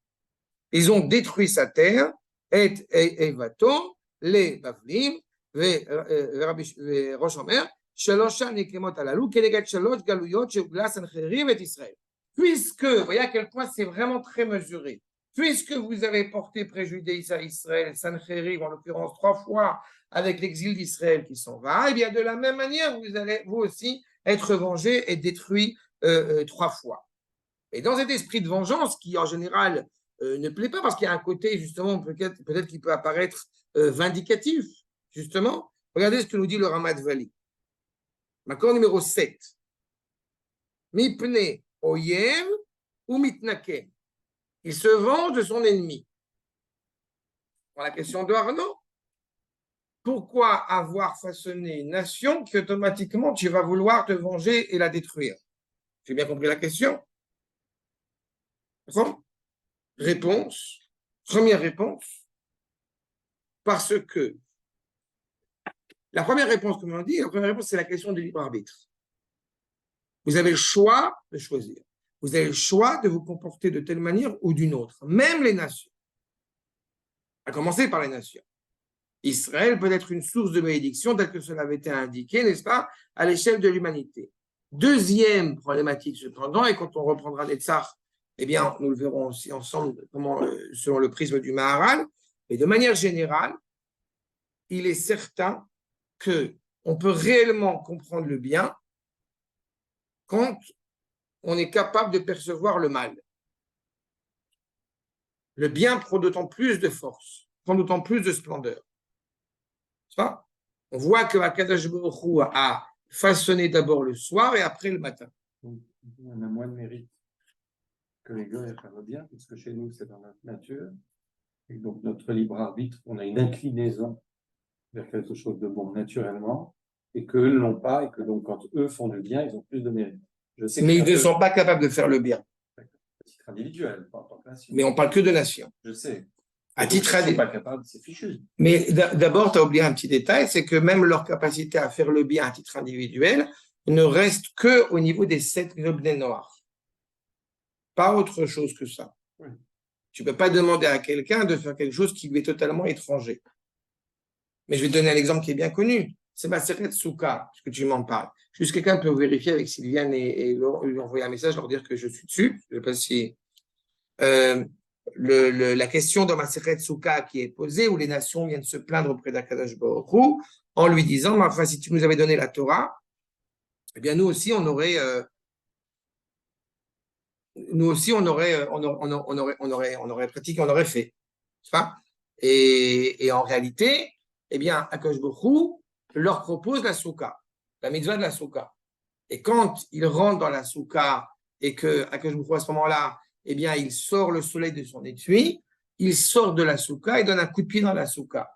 Ils ont détruit sa terre, et vato, les Bavlim, וראש אומר, שלוש נקמות הללו, כנגד שלוש גלויות שהוגלה סנחריב את ישראל. Puisque, vous voyez à quel point c'est vraiment très mesuré, puisque vous avez porté préjudice à Israël, Sancheriv, en l'occurrence 3 fois, avec l'exil d'Israël qui s'en va, et bien de la même manière, vous allez vous aussi être vengé et détruit 3 fois. Et dans cet esprit de vengeance qui en général ne plaît pas, parce qu'il y a un côté justement peut-être qui peut apparaître vindicatif, justement, regardez ce que nous dit le Ramat Vali. L'accord numéro 7. Mipne oyem ou mitnaken. Il se venge de son ennemi. Pour la question de Arnaud, pourquoi avoir façonné une nation qui automatiquement tu vas vouloir te venger et la détruire? J'ai bien compris la question? Réponse. Première réponse. Parce que la première réponse, comme on dit, la première réponse, c'est la question du libre arbitre. Vous avez le choix de choisir. Vous avez le choix de vous comporter de telle manière ou d'une autre. Même les nations. À commencer par les nations. Israël peut être une source de bénédiction tel que cela avait été indiqué, n'est-ce pas, à l'échelle de l'humanité. Deuxième problématique, cependant, et quand on reprendra les tsars, eh bien, nous le verrons aussi ensemble, comment, selon le prisme du Maharal, mais de manière générale, il est certain qu'on peut réellement comprendre le bien quand on est capable de percevoir le mal. Le bien prend d'autant plus de force, prend d'autant plus de splendeur. Ça, on voit que Akadosh Baruch Hu a façonné d'abord le soir et après le matin. On a moins de mérite que les gars à faire le bien, puisque chez nous, c'est dans notre nature. Et donc, notre libre arbitre, on a une inclinaison vers quelque chose de bon naturellement, et qu'eux ne l'ont pas, et que donc, quand eux font du bien, ils ont plus de mérite. Je sais Mais ils ne sont pas capables de faire le bien. À titre individuel, pas en tant que nation. Mais on parle que de nation. Je sais. À titre individuel. Pas capable, c'est fichu. Mais d'abord, tu as oublié un petit détail, c'est que même leur capacité à faire le bien à titre individuel ne reste qu'au niveau des 7 globes noirs. Pas autre chose que ça. Oui. Tu ne peux pas demander à quelqu'un de faire quelque chose qui lui est totalement étranger. Mais je vais te donner un exemple qui est bien connu. C'est Maseret Souka, parce que tu m'en parles. Juste quelqu'un peut vérifier avec Sylviane et lui envoyer un message, leur dire que je suis dessus. Je ne sais pas si... la question dans Maseret Souka qui est posée, où les nations viennent se plaindre auprès d'Akadosh Baruch Hu, en lui disant, enfin, si tu nous avais donné la Torah, eh bien, nous aussi, on aurait pratiqué, on aurait fait. Et en réalité, eh bien, Akadosh Baruch Hu leur propose la Souka, la mitzvah de la Souka. Et quand ils rentrent dans la Souka et que Akadosh Baruch Hu, à ce moment-là, eh bien, il sort le soleil de son étui, il sort de la Souka et donne un coup de pied dans la Souka.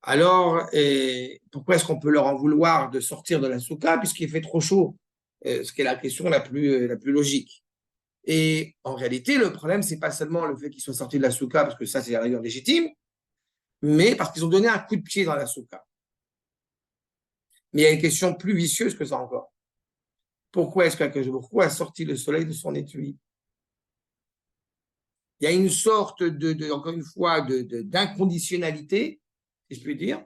Alors, pourquoi est-ce qu'on peut leur en vouloir de sortir de la Souka puisqu'il fait trop chaud? Ce qui est la question la plus logique. Et en réalité, le problème, c'est pas seulement le fait qu'ils soient sortis de la Souka, parce que ça, c'est la rigueur légitime, mais parce qu'ils ont donné un coup de pied dans la Souka. Mais il y a une question plus vicieuse que ça encore. Pourquoi est-ce qu'Akadosh Baruch Hu a sorti le soleil de son étui? Il y a une sorte encore une fois, d'inconditionnalité, si je puis dire,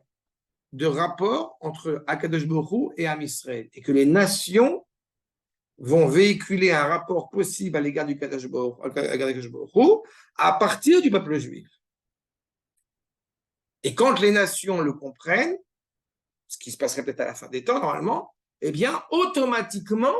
de rapport entre Akadosh Baruch Hu et Am Israël, et que les nations vont véhiculer un rapport possible à l'égard du Kadosh Baruch Hu à partir du peuple juif. Et quand les nations le comprennent, ce qui se passerait peut-être à la fin des temps normalement, eh bien automatiquement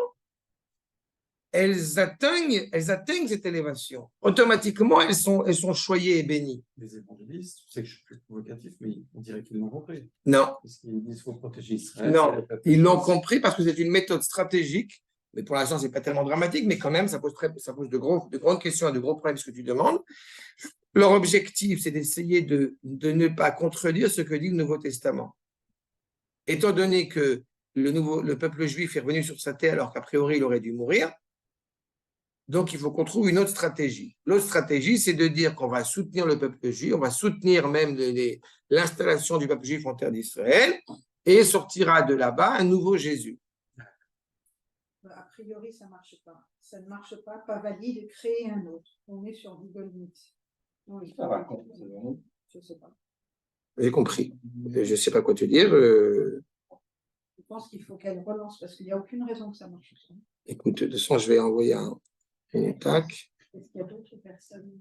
elles atteignent cette élévation. Automatiquement elles sont choyées et bénies. Les évangélistes, tu sais que je suis plus provocatif, mais on dirait qu'ils l'ont compris. Non. Parce qu'ils disent qu'il faut protéger Israël. Non, ils l'ont compris parce que c'est une méthode stratégique. Mais pour l'instant, ce n'est pas tellement dramatique, mais quand même, ça pose de grandes questions et de gros problèmes, ce que tu demandes. Leur objectif, c'est d'essayer de ne pas contredire ce que dit le Nouveau Testament. Étant donné que le peuple juif est revenu sur sa terre alors qu'a priori, il aurait dû mourir, donc il faut qu'on trouve une autre stratégie. L'autre stratégie, c'est de dire qu'on va soutenir le peuple juif, on va soutenir même l'installation du peuple juif en terre d'Israël, et sortira de là-bas un nouveau Jésus. A priori, ça ne marche pas. Ça ne marche pas valide de créer un autre. On est sur Google Meet. Ça va, je ne sais pas. J'ai compris. Je ne sais pas quoi te dire. Je pense qu'il faut qu'elle relance parce qu'il n'y a aucune raison que ça marche pas. Écoute, de toute façon, je vais envoyer une tac. Est-ce qu'il y a d'autres personnes?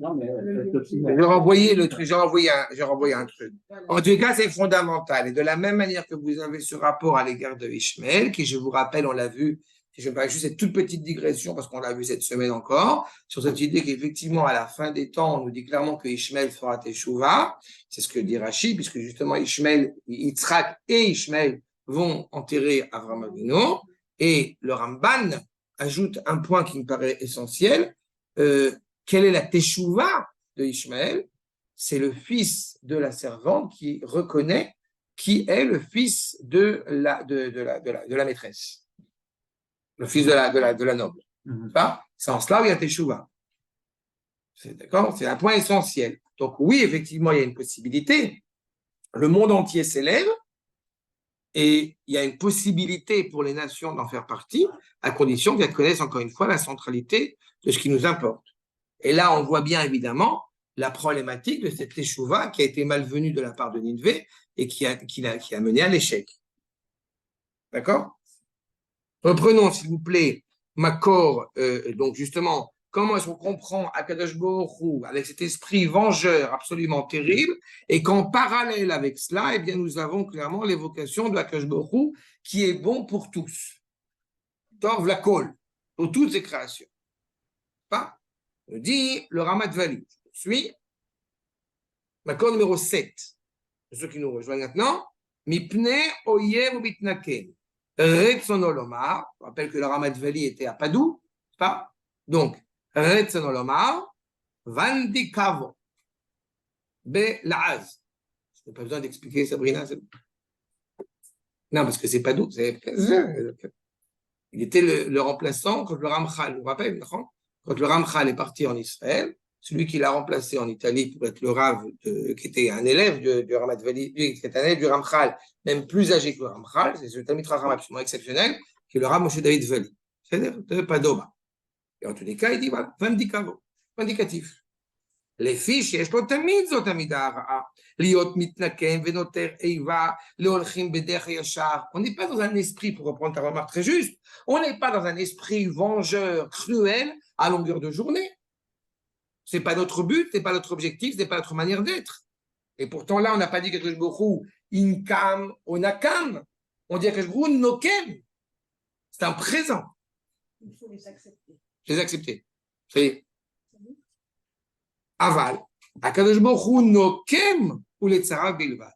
Non, mais J'ai renvoyé le truc, j'ai renvoyé un truc. En tout cas, c'est fondamental. Et de la même manière que vous avez ce rapport à l'égard de Ishmaël, qui, je vous rappelle, on l'a vu, si je me permets juste cette toute petite digression, parce qu'on l'a vu cette semaine encore, sur cette idée qu'effectivement, à la fin des temps, on nous dit clairement que Ishmaël fera Teshuvah. C'est ce que dit Rashi, puisque justement, Ishmaël, Yitzhak et Ishmaël vont enterrer Avram Avinu. Et le Ramban ajoute un point qui me paraît essentiel. Quelle est la Teshuvah de Ishmaël? C'est le fils de la servante qui reconnaît qui est le fils de la maîtresse, le fils de la noble. C'est en cela où il y a Teshuvah. D'accord? C'est un point essentiel. Donc oui, effectivement, il y a une possibilité. Le monde entier s'élève et il y a une possibilité pour les nations d'en faire partie, à condition qu'elles connaissent encore une fois la centralité de ce qui nous importe. Et là, on voit bien évidemment la problématique de cette Teshuvah qui a été malvenue de la part de Ninvé et qui a mené à l'échec. D'accord? Reprenons, s'il vous plaît, Makor, donc justement, comment est-ce qu'on comprend Akadosh Baruch Hu avec cet esprit vengeur absolument terrible, et qu'en parallèle avec cela, eh bien, nous avons clairement l'évocation de Akadosh Baruch Hu qui est bon pour tous. Tov lakol, pour toutes ces créations. Pas? Dit le Ramat Vali. Je suis. Makor numéro 7. Pour ceux qui nous rejoignent maintenant. Mipne oyev ou bitnaken. Retzono lomar. Je rappelle que le Ramat Vali était à Padoue. Pas? Donc, Retzono lomar. Vandikavo. Be laaz. Je n'ai pas besoin d'expliquer, Sabrina. Non, parce que c'est Padoue. Il était le remplaçant quand le Ramchal, vous vous rappelez, quand le Ramchal est parti en Israël, celui qui l'a remplacé en Italie pour être le Rav, qui était un élève du Ramat Vali, qui était un élève du Ramchal, même plus âgé que le Ramchal, c'est ce Talmid Chacham absolument exceptionnel, qui est le Rav Moshe David Vali, c'est-à-dire de Padova. Et en tous les cas, il dit voilà, vindicatif. Les fiches, יש לו תמיד זאת המידה הרעה, להיות מתנקם ונותר איבה להולכים בדרך הישר. On n'est pas dans un esprit, pour reprendre ta remarque très juste, on n'est pas dans un esprit vengeur, cruel, à longueur de journée. Ce n'est pas notre but, ce n'est pas notre objectif, ce n'est pas notre manière d'être. Et pourtant là, on n'a pas dit que Kadosh Baruch Hu inkam onakam. On dit que Kadosh Baruch Hu nokem. C'est un présent. Il faut les accepter. Les accepter. C'est Aval, Akadosh Baruch Hu nokem ou les tzara bilvad.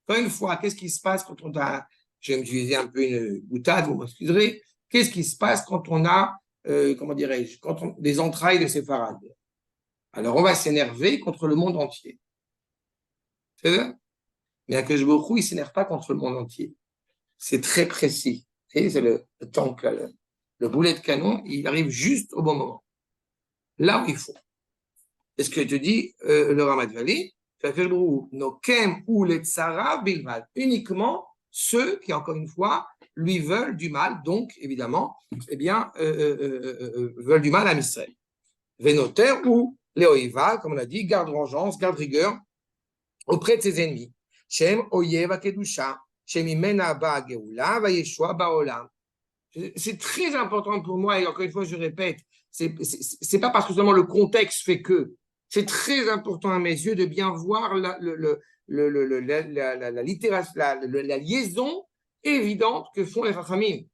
Encore une fois, qu'est-ce qui se passe quand on a, je vais utiliser un peu une boutade, vous m'excuserez, qu'est-ce qui se passe quand on a, comment dirais-je, des entrailles de séfarades? Alors on va s'énerver contre le monde entier. C'est ça? Mais Akadosh Baruch Hu, il ne s'énerve pas contre le monde entier. C'est très précis. C'est le tank, le boulet de canon, il arrive juste au bon moment. Là où il faut. C'est ce que te dit le Ramat Vali, nokem ou les tzara bilvad, uniquement ceux qui, encore une fois, lui veulent du mal, donc, évidemment, eh bien, veulent du mal à Israël. Venoter ou Léoïva, comme on a dit, garde vengeance, garde rigueur auprès de ses ennemis. Shem Oyev Akedusha, Shem Imena Ba Geula, Vayeshua Baolam. C'est très important pour moi, et encore une fois, je répète, c'est pas parce que seulement le contexte fait que. C'est très important à mes yeux de bien voir la liaison évidente que font les Chachamim.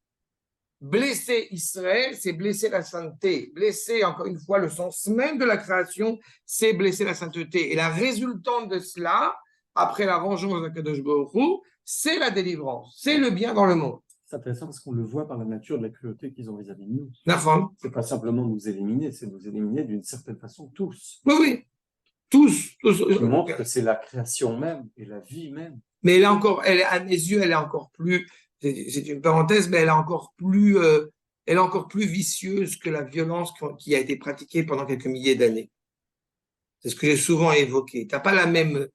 Blesser Israël, c'est blesser la sainteté. Blesser, encore une fois, le sens même de la création, c'est blesser la sainteté. Et la résultante de cela, après la vengeance d'Akadosh Baruch Hu, c'est la délivrance, c'est le bien dans le monde. C'est intéressant parce qu'on le voit par la nature de la cruauté qu'ils ont vis-à-vis de nous. D'accord. C'est pas simplement nous éliminer, c'est nous éliminer d'une certaine façon tous. Oui, oui. Tous. Qui montre que c'est la création même et la vie même. Mais elle est encore, à mes yeux, elle est encore plus, c'est une parenthèse, mais elle est encore plus vicieuse que la violence qui a été pratiquée pendant quelques milliers d'années. C'est ce que j'ai souvent évoqué. Tu n'as pas la même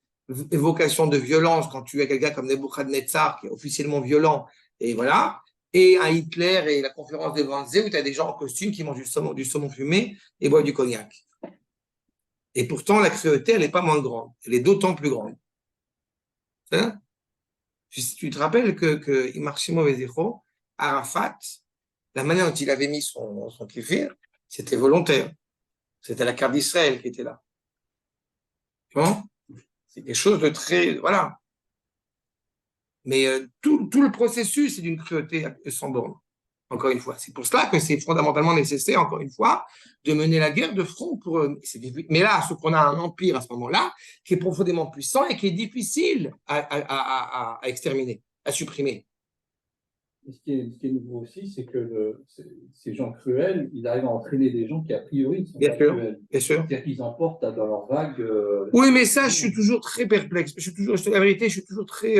évocation de violence quand tu as quelqu'un comme Nebuchadnezzar qui est officiellement violent, et voilà, et un Hitler et la conférence des Wannsee où tu as des gens en costume qui mangent du saumon fumé et boivent du cognac. Et pourtant, la cruauté, elle n'est pas moins grande. Elle est d'autant plus grande. Hein? Tu te rappelles que Imarshimo Vezecho, Arafat, la manière dont il avait mis son kéfir, c'était volontaire. C'était la carte d'Israël qui était là. Bon, c'est quelque chose de très... Voilà. Mais tout le processus est d'une cruauté sans borne. Encore une fois. C'est pour cela que c'est fondamentalement nécessaire, encore une fois, de mener la guerre de front pour... Mais là, ce qu'on a un empire à ce moment-là, qui est profondément puissant et qui est difficile à exterminer, à supprimer. Et ce qui est nouveau aussi, c'est que ces gens cruels, ils arrivent à entraîner des gens qui, a priori, sont pas cruels. Bien sûr. C'est-à-dire qu'ils emportent dans leur vague... Oui, mais ça, je suis toujours très perplexe. La vérité, je suis toujours très...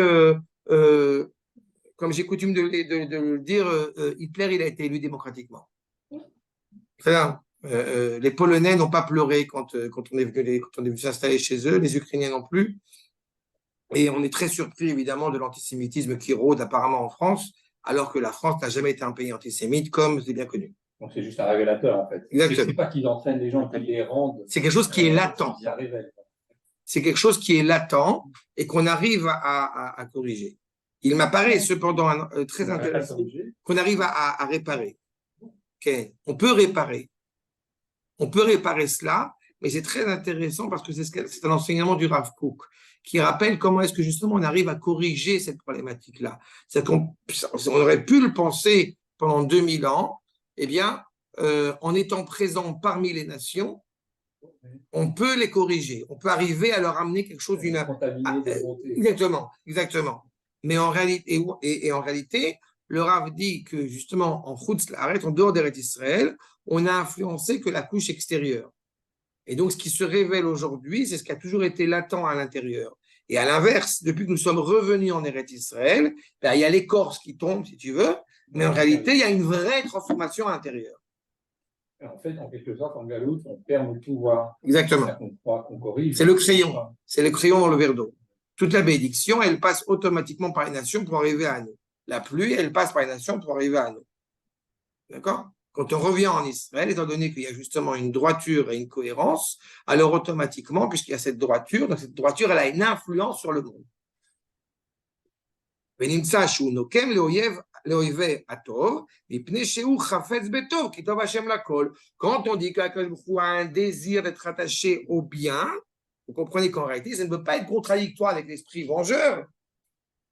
comme j'ai coutume de le dire, Hitler, il a été élu démocratiquement. Très bien. Les Polonais n'ont pas pleuré quand on est venu s'installer chez eux, les Ukrainiens non plus. Et on est très surpris, évidemment, de l'antisémitisme qui rôde apparemment en France, alors que la France n'a jamais été un pays antisémite, comme c'est bien connu. Donc c'est juste un révélateur, en fait. Exactement. C'est pas qu'ils entraînent les gens, qu'ils les rendent... C'est quelque chose qui est latent. C'est quelque chose qui est latent et qu'on arrive à corriger. Il m'apparaît cependant très intéressant qu'on arrive à réparer. Okay. On peut réparer cela, mais c'est très intéressant parce que c'est un enseignement du Rav Kook qui rappelle comment est-ce que justement on arrive à corriger cette problématique-là. C'est-à-dire qu'on aurait pu le penser pendant 2000 ans, eh bien, en étant présent parmi les nations, on peut les corriger, on peut arriver à leur amener quelque chose d'une... Exactement. Mais en réalité, et en réalité, le Rav dit que justement, en Chutz La'aretz, en dehors d'Eretz Israël, on a influencé que la couche extérieure. Et donc, ce qui se révèle aujourd'hui, c'est ce qui a toujours été latent à l'intérieur. Et à l'inverse, depuis que nous sommes revenus en Eretz Israël, ben, il y a l'écorce qui tombe, si tu veux, mais en réalité, il y a une vraie transformation à l'intérieur. En fait, en quelque sorte, en Galoute, on perd le pouvoir. Exactement. On croit qu'on corrige. C'est le crayon. C'est le crayon dans le verre d'eau. Toute la bénédiction, elle passe automatiquement par les nations pour arriver à nous. La pluie, elle passe par les nations pour arriver à nous. D'accord? Quand on revient en Israël, étant donné qu'il y a justement une droiture et une cohérence, alors automatiquement, puisqu'il y a cette droiture, donc cette droiture, elle a une influence sur le monde. Quand on dit qu'Akadosh a un désir d'être attaché au bien, vous comprenez qu'en réalité, ça ne peut pas être contradictoire avec l'esprit vengeur,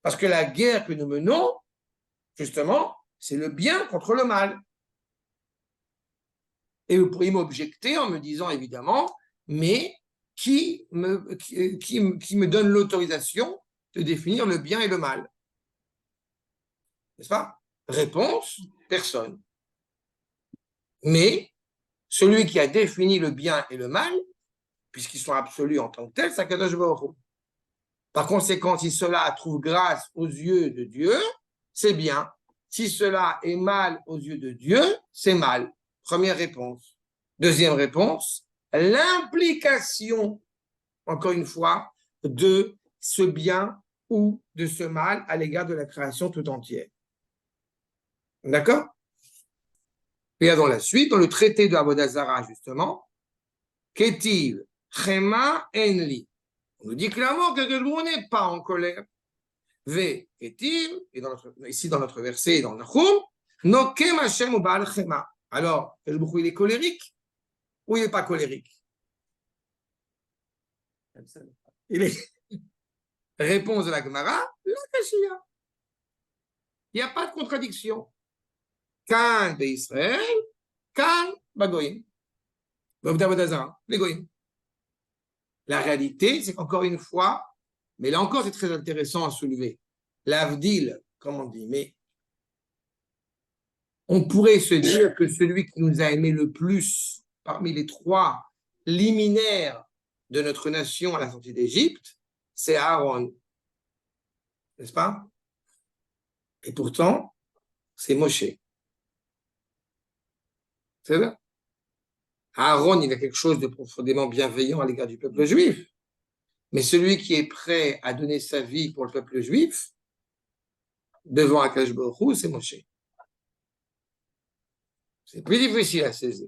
parce que la guerre que nous menons, justement, c'est le bien contre le mal. Et vous pourriez m'objecter en me disant, évidemment, mais qui me donne l'autorisation de définir le bien et le mal? N'est-ce pas? Réponse, personne. Mais celui qui a défini le bien et le mal, puisqu'ils sont absolus en tant que tels, c'est Akadosh Baruch Hu. Par conséquent, si cela trouve grâce aux yeux de Dieu, c'est bien. Si cela est mal aux yeux de Dieu, c'est mal. Première réponse. Deuxième réponse, l'implication, encore une fois, de ce bien ou de ce mal à l'égard de la création tout entière. D'accord? Et dans la suite, dans le traité de Avodah Zarah, justement, Ketiv, Chema, Enli. On nous dit clairement que Dieu n'est pas en colère. Ve, Ketiv, et ici dans notre verset, dans Nahum, Nokem Hashem ou Baal Chema. Alors, il est colérique ou il n'est pas colérique? Il est. Réponse de la Gemara, la Kashia. Il n'y a pas de contradiction. Kan Israël, Kan Bagoïm. Les Goïm. La réalité, c'est qu'encore une fois, mais là encore, c'est très intéressant à soulever. L'Avdil, comme on dit, mais on pourrait se dire que celui qui nous a aimé le plus parmi les trois liminaires de notre nation à la sortie d'Égypte, c'est Aaron. N'est-ce pas? Et pourtant, c'est Moshe. C'est vrai? Aaron, il a quelque chose de profondément bienveillant à l'égard du peuple juif. Mais celui qui est prêt à donner sa vie pour le peuple juif, devant Akadosh Baruch Hu, c'est Moshe. C'est plus difficile à saisir.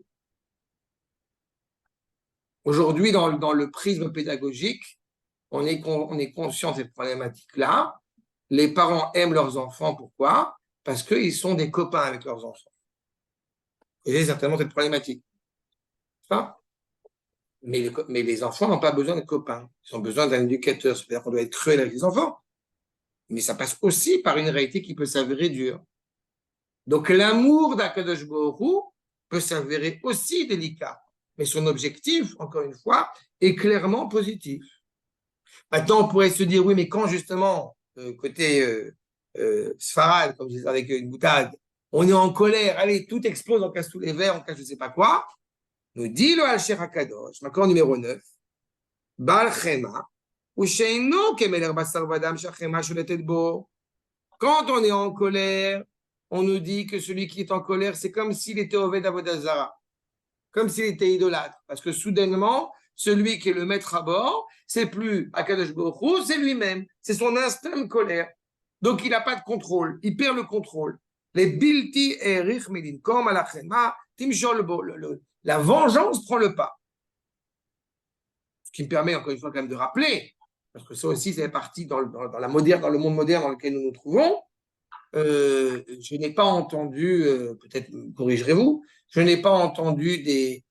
Aujourd'hui, dans le prisme pédagogique, on est conscient de cette problématique-là. Les parents aiment leurs enfants. Pourquoi? Parce qu'ils sont des copains avec leurs enfants. Et c'est certainement cette problématique. Pas? Mais les enfants n'ont pas besoin de copains. Ils ont besoin d'un éducateur. C'est-à-dire qu'on doit être cruel avec les enfants. Mais ça passe aussi par une réalité qui peut s'avérer dure. Donc l'amour d'Akadosh Baruch Hu peut s'avérer aussi délicat. Mais son objectif, encore une fois, est clairement positif. Maintenant, on pourrait se dire, oui, mais quand justement, côté Sfarad, comme je disais avec une boutade, on est en colère, allez, tout explose, on casse tous les verres, on casse je ne sais pas quoi, nous dit le Alcher HaKadosh, accord numéro 9, Baal Chema, ou Sheino Kemeler Basar Vadam Shachema Sholetet Bo. Quand on est en colère, on nous dit que celui qui est en colère, c'est comme s'il était Oved Avodah Zara, comme s'il était idolâtre, parce que soudainement, celui qui est le maître à bord, c'est plus Akadosh Baruch Hu, c'est lui-même, c'est son instinct de colère. Donc il n'a pas de contrôle, il perd le contrôle. Les bilti erich medin kom alachema timshol bo. La vengeance prend le pas. Ce qui me permet encore une fois quand même de rappeler, parce que ça aussi c'est parti dans le monde moderne dans lequel nous nous trouvons. Je n'ai pas entendu, peut-être me corrigerez-vous, je n'ai pas entendu des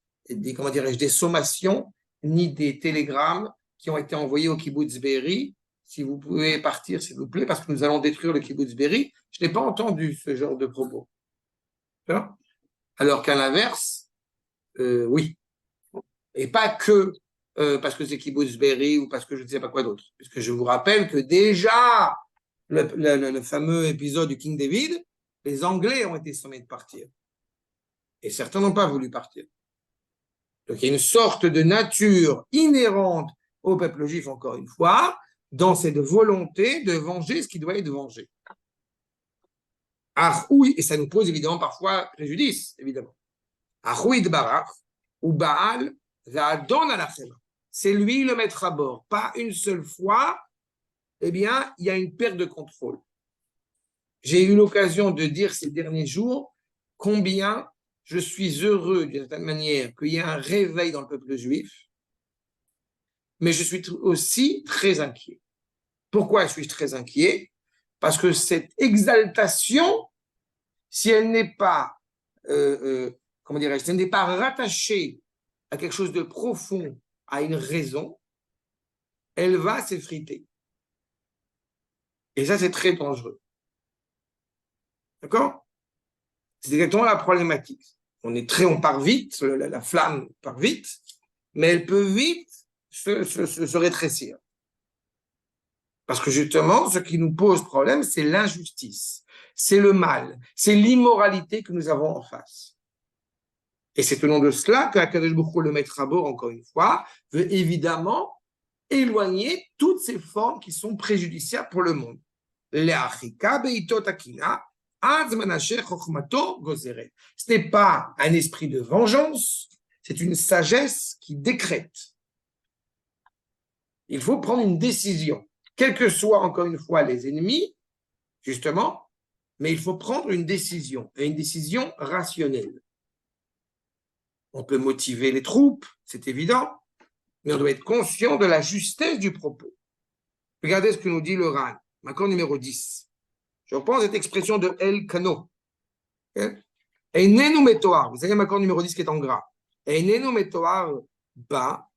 comment dirais-je, des sommations ni des télégrammes qui ont été envoyés au kibbutz Be'eri. Si vous pouvez partir, s'il vous plaît, parce que nous allons détruire le kibbutz Be'eri. Je n'ai pas entendu ce genre de propos. Alors qu'à l'inverse, oui. Et pas que parce que c'est kibbutz Be'eri ou parce que je ne sais pas quoi d'autre. Puisque je vous rappelle que déjà, le fameux épisode du King David, les Anglais ont été sommés de partir. Et certains n'ont pas voulu partir. Donc il y a une sorte de nature inhérente au peuple juif, encore une fois, dans cette volonté de venger ce qui doit être vengé. Ahoui, et ça nous pose évidemment parfois préjudice, évidemment. Ahoui de Barak, ou Baal, Zadon Alachema. C'est lui le maître à bord. Pas une seule fois, eh bien, il y a une perte de contrôle. J'ai eu l'occasion de dire ces derniers jours combien je suis heureux, d'une certaine manière, qu'il y ait un réveil dans le peuple juif, mais je suis aussi très inquiet. Pourquoi suis-je très inquiet? Parce que cette exaltation, si elle n'est pas, comment dirais-je, si elle n'est pas rattachée à quelque chose de profond, à une raison, elle va s'effriter. Et ça, c'est très dangereux. D'accord? C'est exactement la problématique. On part vite, la flamme part vite, mais elle peut vite se rétrécir. Parce que justement, ce qui nous pose problème, c'est l'injustice, c'est le mal, c'est l'immoralité que nous avons en face. Et c'est au nom de cela qu'Akadosh Baruch Hu, le maître à bord, encore une fois, veut évidemment éloigner toutes ces formes qui sont préjudiciables pour le monde. Ce n'est pas un esprit de vengeance, c'est une sagesse qui décrète. Il faut prendre une décision, quels que soient encore une fois les ennemis, justement, mais il faut prendre une décision, et une décision rationnelle. On peut motiver les troupes, c'est évident, mais on doit être conscient de la justesse du propos. Regardez ce que nous dit le Ran, accord numéro 10. Je reprends cette expression de El Kano. Einenu metoar, vous savez, l'accord numéro 10 qui est en gras. Einenu metoar ba,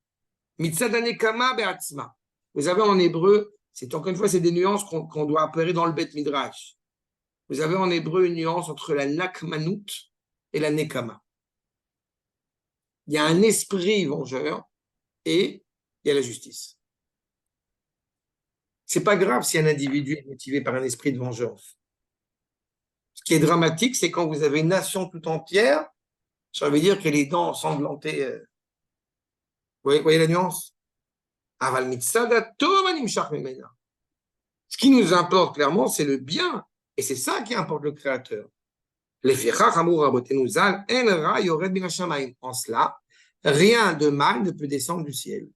mitzad anekama be'atzma. Vous avez en hébreu, c'est encore une fois, c'est des nuances qu'on doit opérer dans le Bet Midrash. Vous avez en hébreu une nuance entre la nakmanout et la nekama. Il y a un esprit vengeur et il y a la justice. C'est pas grave si un individu est motivé par un esprit de vengeance. Ce qui est dramatique, c'est quand vous avez une nation tout entière, ça veut dire que les dents ensanglantées. Vous voyez la nuance? Ce qui nous importe clairement, c'est le bien. Et c'est ça qui importe le Créateur. En cela, rien de mal ne peut descendre du ciel.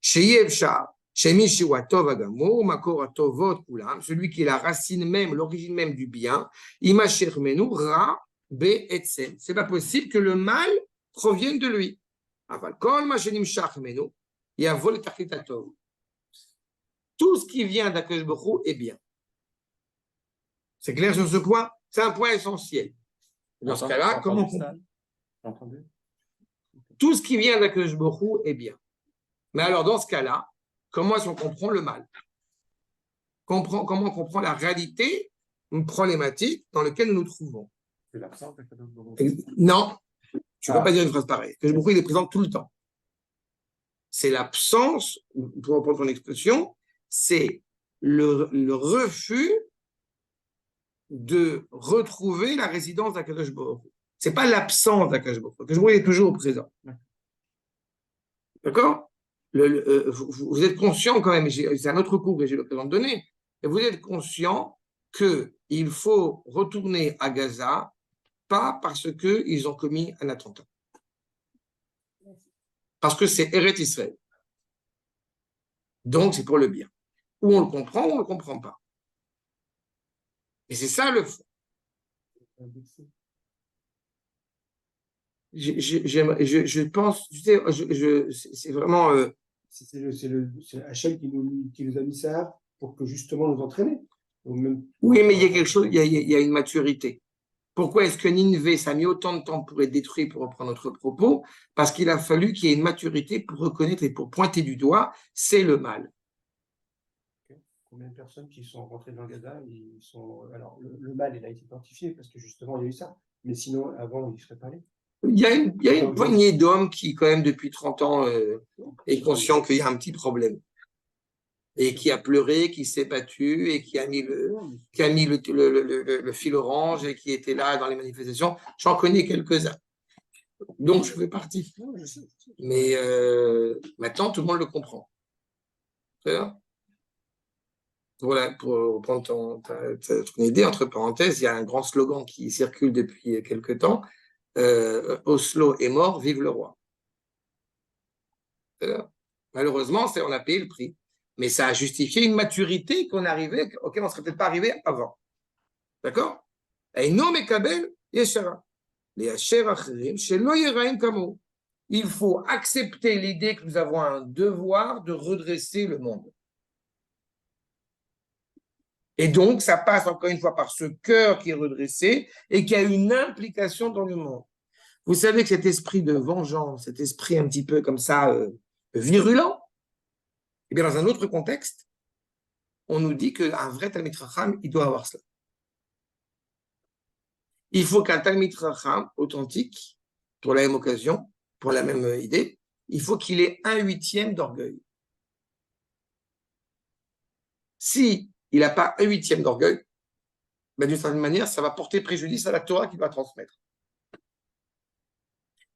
Celui qui est la racine même, l'origine même du bien, c'est pas possible que le mal provienne de lui. Tout ce qui vient d'Akadosh Baruch Hu est bien. C'est clair sur ce point? C'est un point essentiel. Dans ce cas-là, comment tout ce qui vient d'Akadosh Baruch Hu est bien. Mais alors, dans ce cas-là, comment est-ce qu'on comprend le mal? Comment on comprend la réalité, une problématique dans laquelle nous nous trouvons? C'est l'absence d'Akadosh Baruch Hu. Non, tu ne peux pas dire une phrase pareille. Akadosh Baruch Hu, il est présent tout le temps. C'est l'absence, pour reprendre ton expression, c'est le refus de retrouver la résidence d'Akadosh Baruch Hu. Ce n'est pas l'absence d'Akadosh Baruch Hu. Akadosh Baruch Hu est toujours présent. D'accord? Vous êtes conscient quand même, c'est un autre cours que j'ai l'occasion de donner, et vous êtes conscient qu'il faut retourner à Gaza, pas parce qu'ils ont commis un attentat. Parce que c'est Eretz Israël. Donc, c'est pour le bien. Ou on le comprend, ou on ne le comprend pas. Et c'est ça le fond. Je pense, tu sais, c'est vraiment. C'est Hachem qui nous a mis ça pour que justement nous entraîner. Oui, mais il y a quelque chose, il y a une maturité. Pourquoi est-ce que Nineveh, ça a mis autant de temps pour être détruit, pour reprendre notre propos? Parce qu'il a fallu qu'il y ait une maturité pour reconnaître et pour pointer du doigt, c'est le mal. Combien de personnes qui sont rentrées dans Gaza, alors le mal, il a été identifié parce que justement, il y a eu ça. Mais sinon, avant, il serait pas allé. Il y a une poignée d'hommes qui, quand même, depuis 30 ans, est conscient qu'il y a un petit problème. Et qui a pleuré, qui s'est battu, et qui a mis le fil orange, et qui était là dans les manifestations. J'en connais quelques-uns. Donc, je fais partie. Mais maintenant, tout le monde le comprend. Voilà, pour prendre ton idée, entre parenthèses, il y a un grand slogan qui circule depuis quelques temps. Oslo est mort, vive le roi. Malheureusement, on a payé le prix. Mais ça a justifié une maturité auquel on ne serait peut-être pas arrivé avant. D'accord? Il faut accepter l'idée que nous avons un devoir de redresser le monde. Et donc, ça passe encore une fois par ce cœur qui est redressé et qui a une implication dans le monde. Vous savez que cet esprit de vengeance, cet esprit un petit peu comme ça, virulent, eh bien, dans un autre contexte, on nous dit qu'un vrai Talmid Chacham, il doit avoir cela. Il faut qu'un Talmid Chacham authentique, pour la même occasion, pour la même idée, il faut qu'il ait 1/8 d'orgueil. Si il n'a pas 1/8 d'orgueil, ben, d'une certaine manière, ça va porter préjudice à la Torah qu'il va transmettre.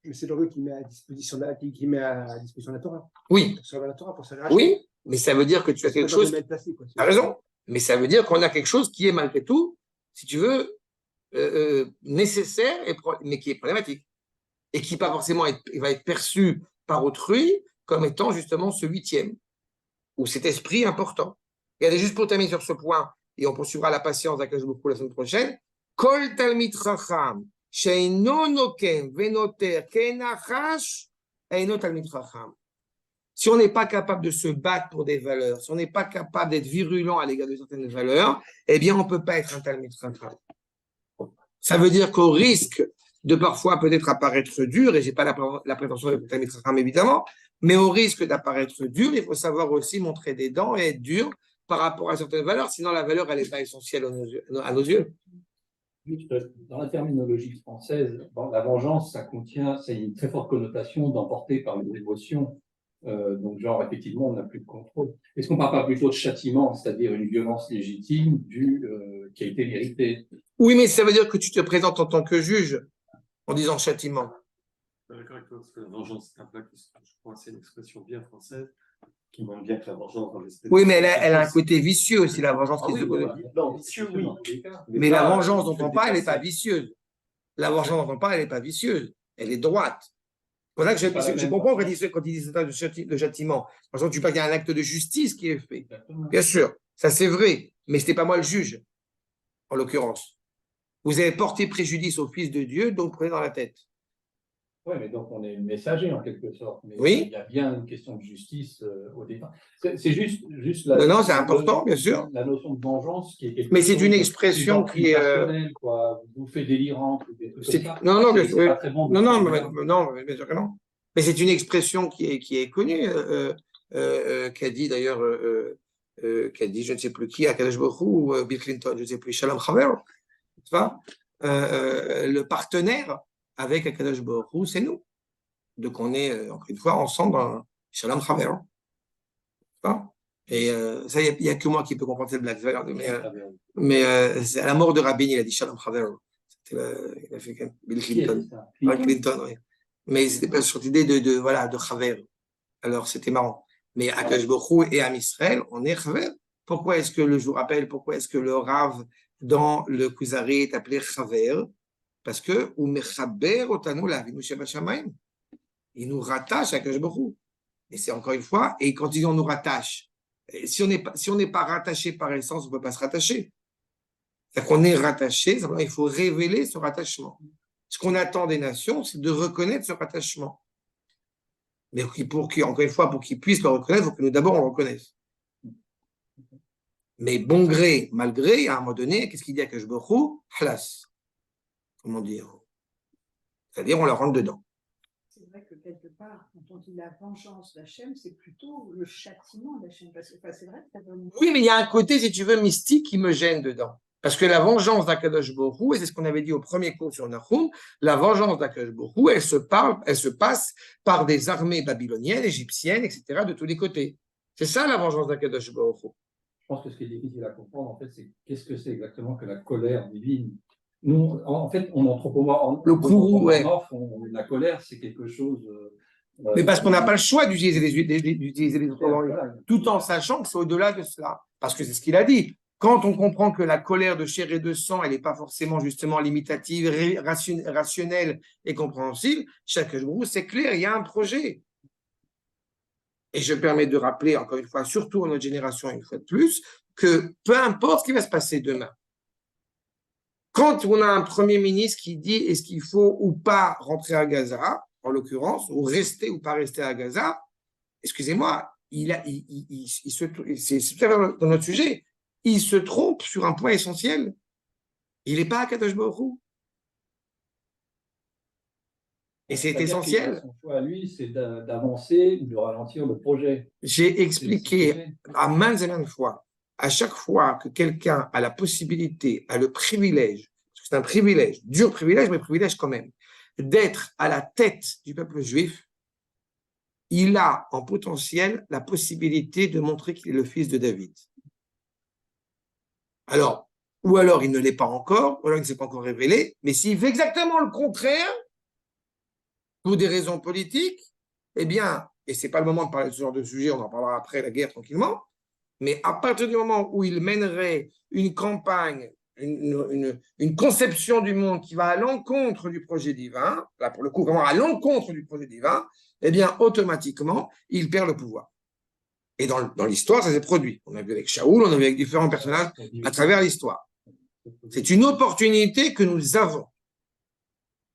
Mais c'est l'orgueil qui met à disposition de la Torah. Oui. Oui, mais ça veut dire que tu as quelque chose. Tu as raison. Mais ça veut dire qu'on a quelque chose qui est malgré tout, si tu veux, nécessaire, mais qui est problématique. Et qui pas forcément va être perçu par autrui comme étant justement ce 8e, ou cet esprit important. Regardez, juste pour terminer sur ce point, et on poursuivra la patience d'Akadosh Baruch Hu la semaine prochaine. Kol Talmid Chacham שאינו נוקם ונותר כנחש, אינו תלמיד חכם. Si on n'est pas capable de se battre pour des valeurs, si on n'est pas capable d'être virulent à l'égard de certaines valeurs, eh bien, on ne peut pas être un Talmid Chacham. Ça veut dire qu'au risque de parfois peut-être apparaître dur, et je n'ai pas la prétention d'être Talmid Chacham évidemment, mais au risque d'apparaître dur, il faut savoir aussi montrer des dents et être dur par rapport à certaines valeurs, sinon la valeur, elle n'est pas essentielle à nos yeux. Juste, dans la terminologie française, la vengeance, c'est une très forte connotation d'emporter par une émotion. Donc, genre, effectivement, on n'a plus de contrôle. Est-ce qu'on ne parle pas plutôt de châtiment, c'est-à-dire une violence légitime qui a été méritée? Oui, mais ça veut dire que tu te présentes en tant que juge en disant châtiment. Je suis d'accord avec toi, parce que la vengeance, c'est un plat que je crois c'est une expression bien française qui montre bien que la vengeance dans l'esprit. Oui, mais elle a un côté vicieux aussi, la vengeance qui se voilà. Non, vicieux, oui. Mais la vengeance dont on parle, elle n'est pas vicieuse. La vengeance dont on parle, elle n'est pas vicieuse. Elle est droite. C'est pour ça que je comprends quand il dit de châtiment. Par exemple, tu parles qu'il y a un acte de justice qui est fait. Bien sûr, ça c'est vrai, mais ce n'était pas moi le juge, en l'occurrence. Vous avez porté préjudice au Fils de Dieu, donc prenez dans la tête. Oui, mais donc on est messager en quelque sorte. Mais oui. Il y a bien une question de justice au départ. C'est juste non, c'est important, bien sûr. La notion de vengeance qui est quelque mais c'est une expression qui est. Quoi, vous fait délirante. Non, bien sûr. Non, bien sûr que non. Mais c'est une expression qui est connue, qu'a dit d'ailleurs, je ne sais plus qui, Akadosh Baruch Hu ou Bill Clinton, je ne sais plus, Shalom Chaver, le partenaire avec Akadosh Baruch Hu, c'est nous. Donc on est, encore une fois, ensemble dans Shalom Chaver. Et ça, il n'y a que moi qui peux comprendre cette blague. Mais c'est à la mort de Rabin, il a dit Shalom Chaver. Il a fait Bill Clinton. Clinton, oui. Mais c'était pas sur l'idée de Chaver. Alors c'était marrant. Mais Akadosh Baruch Hu et Am Israël, on est Chaver. Pourquoi est-ce que je vous rappelle, pourquoi est-ce que le Rav dans le Kuzari est appelé Chaver? Parce que il nous rattache à Akadosh Baruch Hu. Et c'est encore une fois, et quand on nous rattache, si on n'est pas rattaché par essence, on ne peut pas se rattacher. C'est-à-dire qu'on est rattaché, simplement il faut révéler ce rattachement. Ce qu'on attend des nations, c'est de reconnaître ce rattachement. Mais encore une fois, pour qu'ils puissent le reconnaître, il faut que nous d'abord on le reconnaisse. Mais bon gré, mal gré, à un moment donné, qu'est-ce qu'il dit à Akadosh Baruch Hu? Halas. Comment dire? C'est-à-dire, on leur rentre dedans. C'est vrai que quelque part, quand on dit la vengeance d'Hachem, c'est plutôt le châtiment d'Hachem. Parce que c'est vrai que ça donne... Oui, mais il y a un côté, si tu veux, mystique qui me gêne dedans. Parce que la vengeance d'Akadosh Baruch Hu, et c'est ce qu'on avait dit au premier cours sur Nahum, la vengeance d'Akadosh Baruch Hu, elle se passe par des armées babyloniennes, égyptiennes, etc., de tous les côtés. C'est ça la vengeance d'Akadosh Baruch Hu. Je pense que ce qui est difficile à comprendre, en fait, c'est qu'est-ce que c'est exactement que la colère divine. Nous, en fait, on anthropomorphe. Le courroux, ouais. La colère, c'est quelque chose. Mais parce qu'on n'a pas le choix d'utiliser les autres tout en sachant que c'est au-delà de cela. Parce que c'est ce qu'il a dit. Quand on comprend que la colère de chair et de sang, elle n'est pas forcément justement limitative, rationnelle et compréhensible, chaque jour, c'est clair, il y a un projet. Et je me permets de rappeler, encore une fois, surtout à notre génération, une fois de plus, que peu importe ce qui va se passer demain, quand on a un Premier ministre qui dit est-ce qu'il faut ou pas rentrer à Gaza, en l'occurrence, ou rester ou pas rester à Gaza, excusez-moi, c'est tout à fait dans notre sujet, il se trompe sur un point essentiel. Il n'est pas à Kadosh Baruch Hu. Et c'est essentiel. Son choix à lui, c'est d'avancer ou de ralentir le projet. J'ai expliqué à maintes et maintes fois, à chaque fois que quelqu'un a la possibilité, a le privilège, parce que c'est un privilège, dur privilège, mais privilège quand même, d'être à la tête du peuple juif, il a en potentiel la possibilité de montrer qu'il est le fils de David. Alors, ou alors il ne l'est pas encore, ou alors il ne s'est pas encore révélé, mais s'il fait exactement le contraire, pour des raisons politiques, eh bien, et ce n'est pas le moment de parler de ce genre de sujet, on en parlera après la guerre tranquillement, mais à partir du moment où il mènerait une campagne, une conception du monde qui va à l'encontre du projet divin, là pour le coup vraiment à l'encontre du projet divin, eh bien automatiquement, il perd le pouvoir. Et dans l'histoire, ça s'est produit. On a vu avec Shaoul, on a vu avec différents personnages à travers l'histoire. C'est une opportunité que nous avons.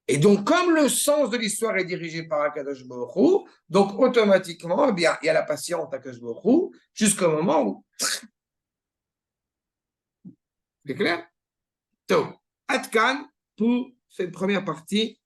Et donc, comme le sens de l'histoire est dirigé par Akadosh Baruch Hu, donc automatiquement, eh bien, il y a la patience d'Akadosh Baruch Hu jusqu'au moment où. C'est clair? Donc, Atkan pour cette première partie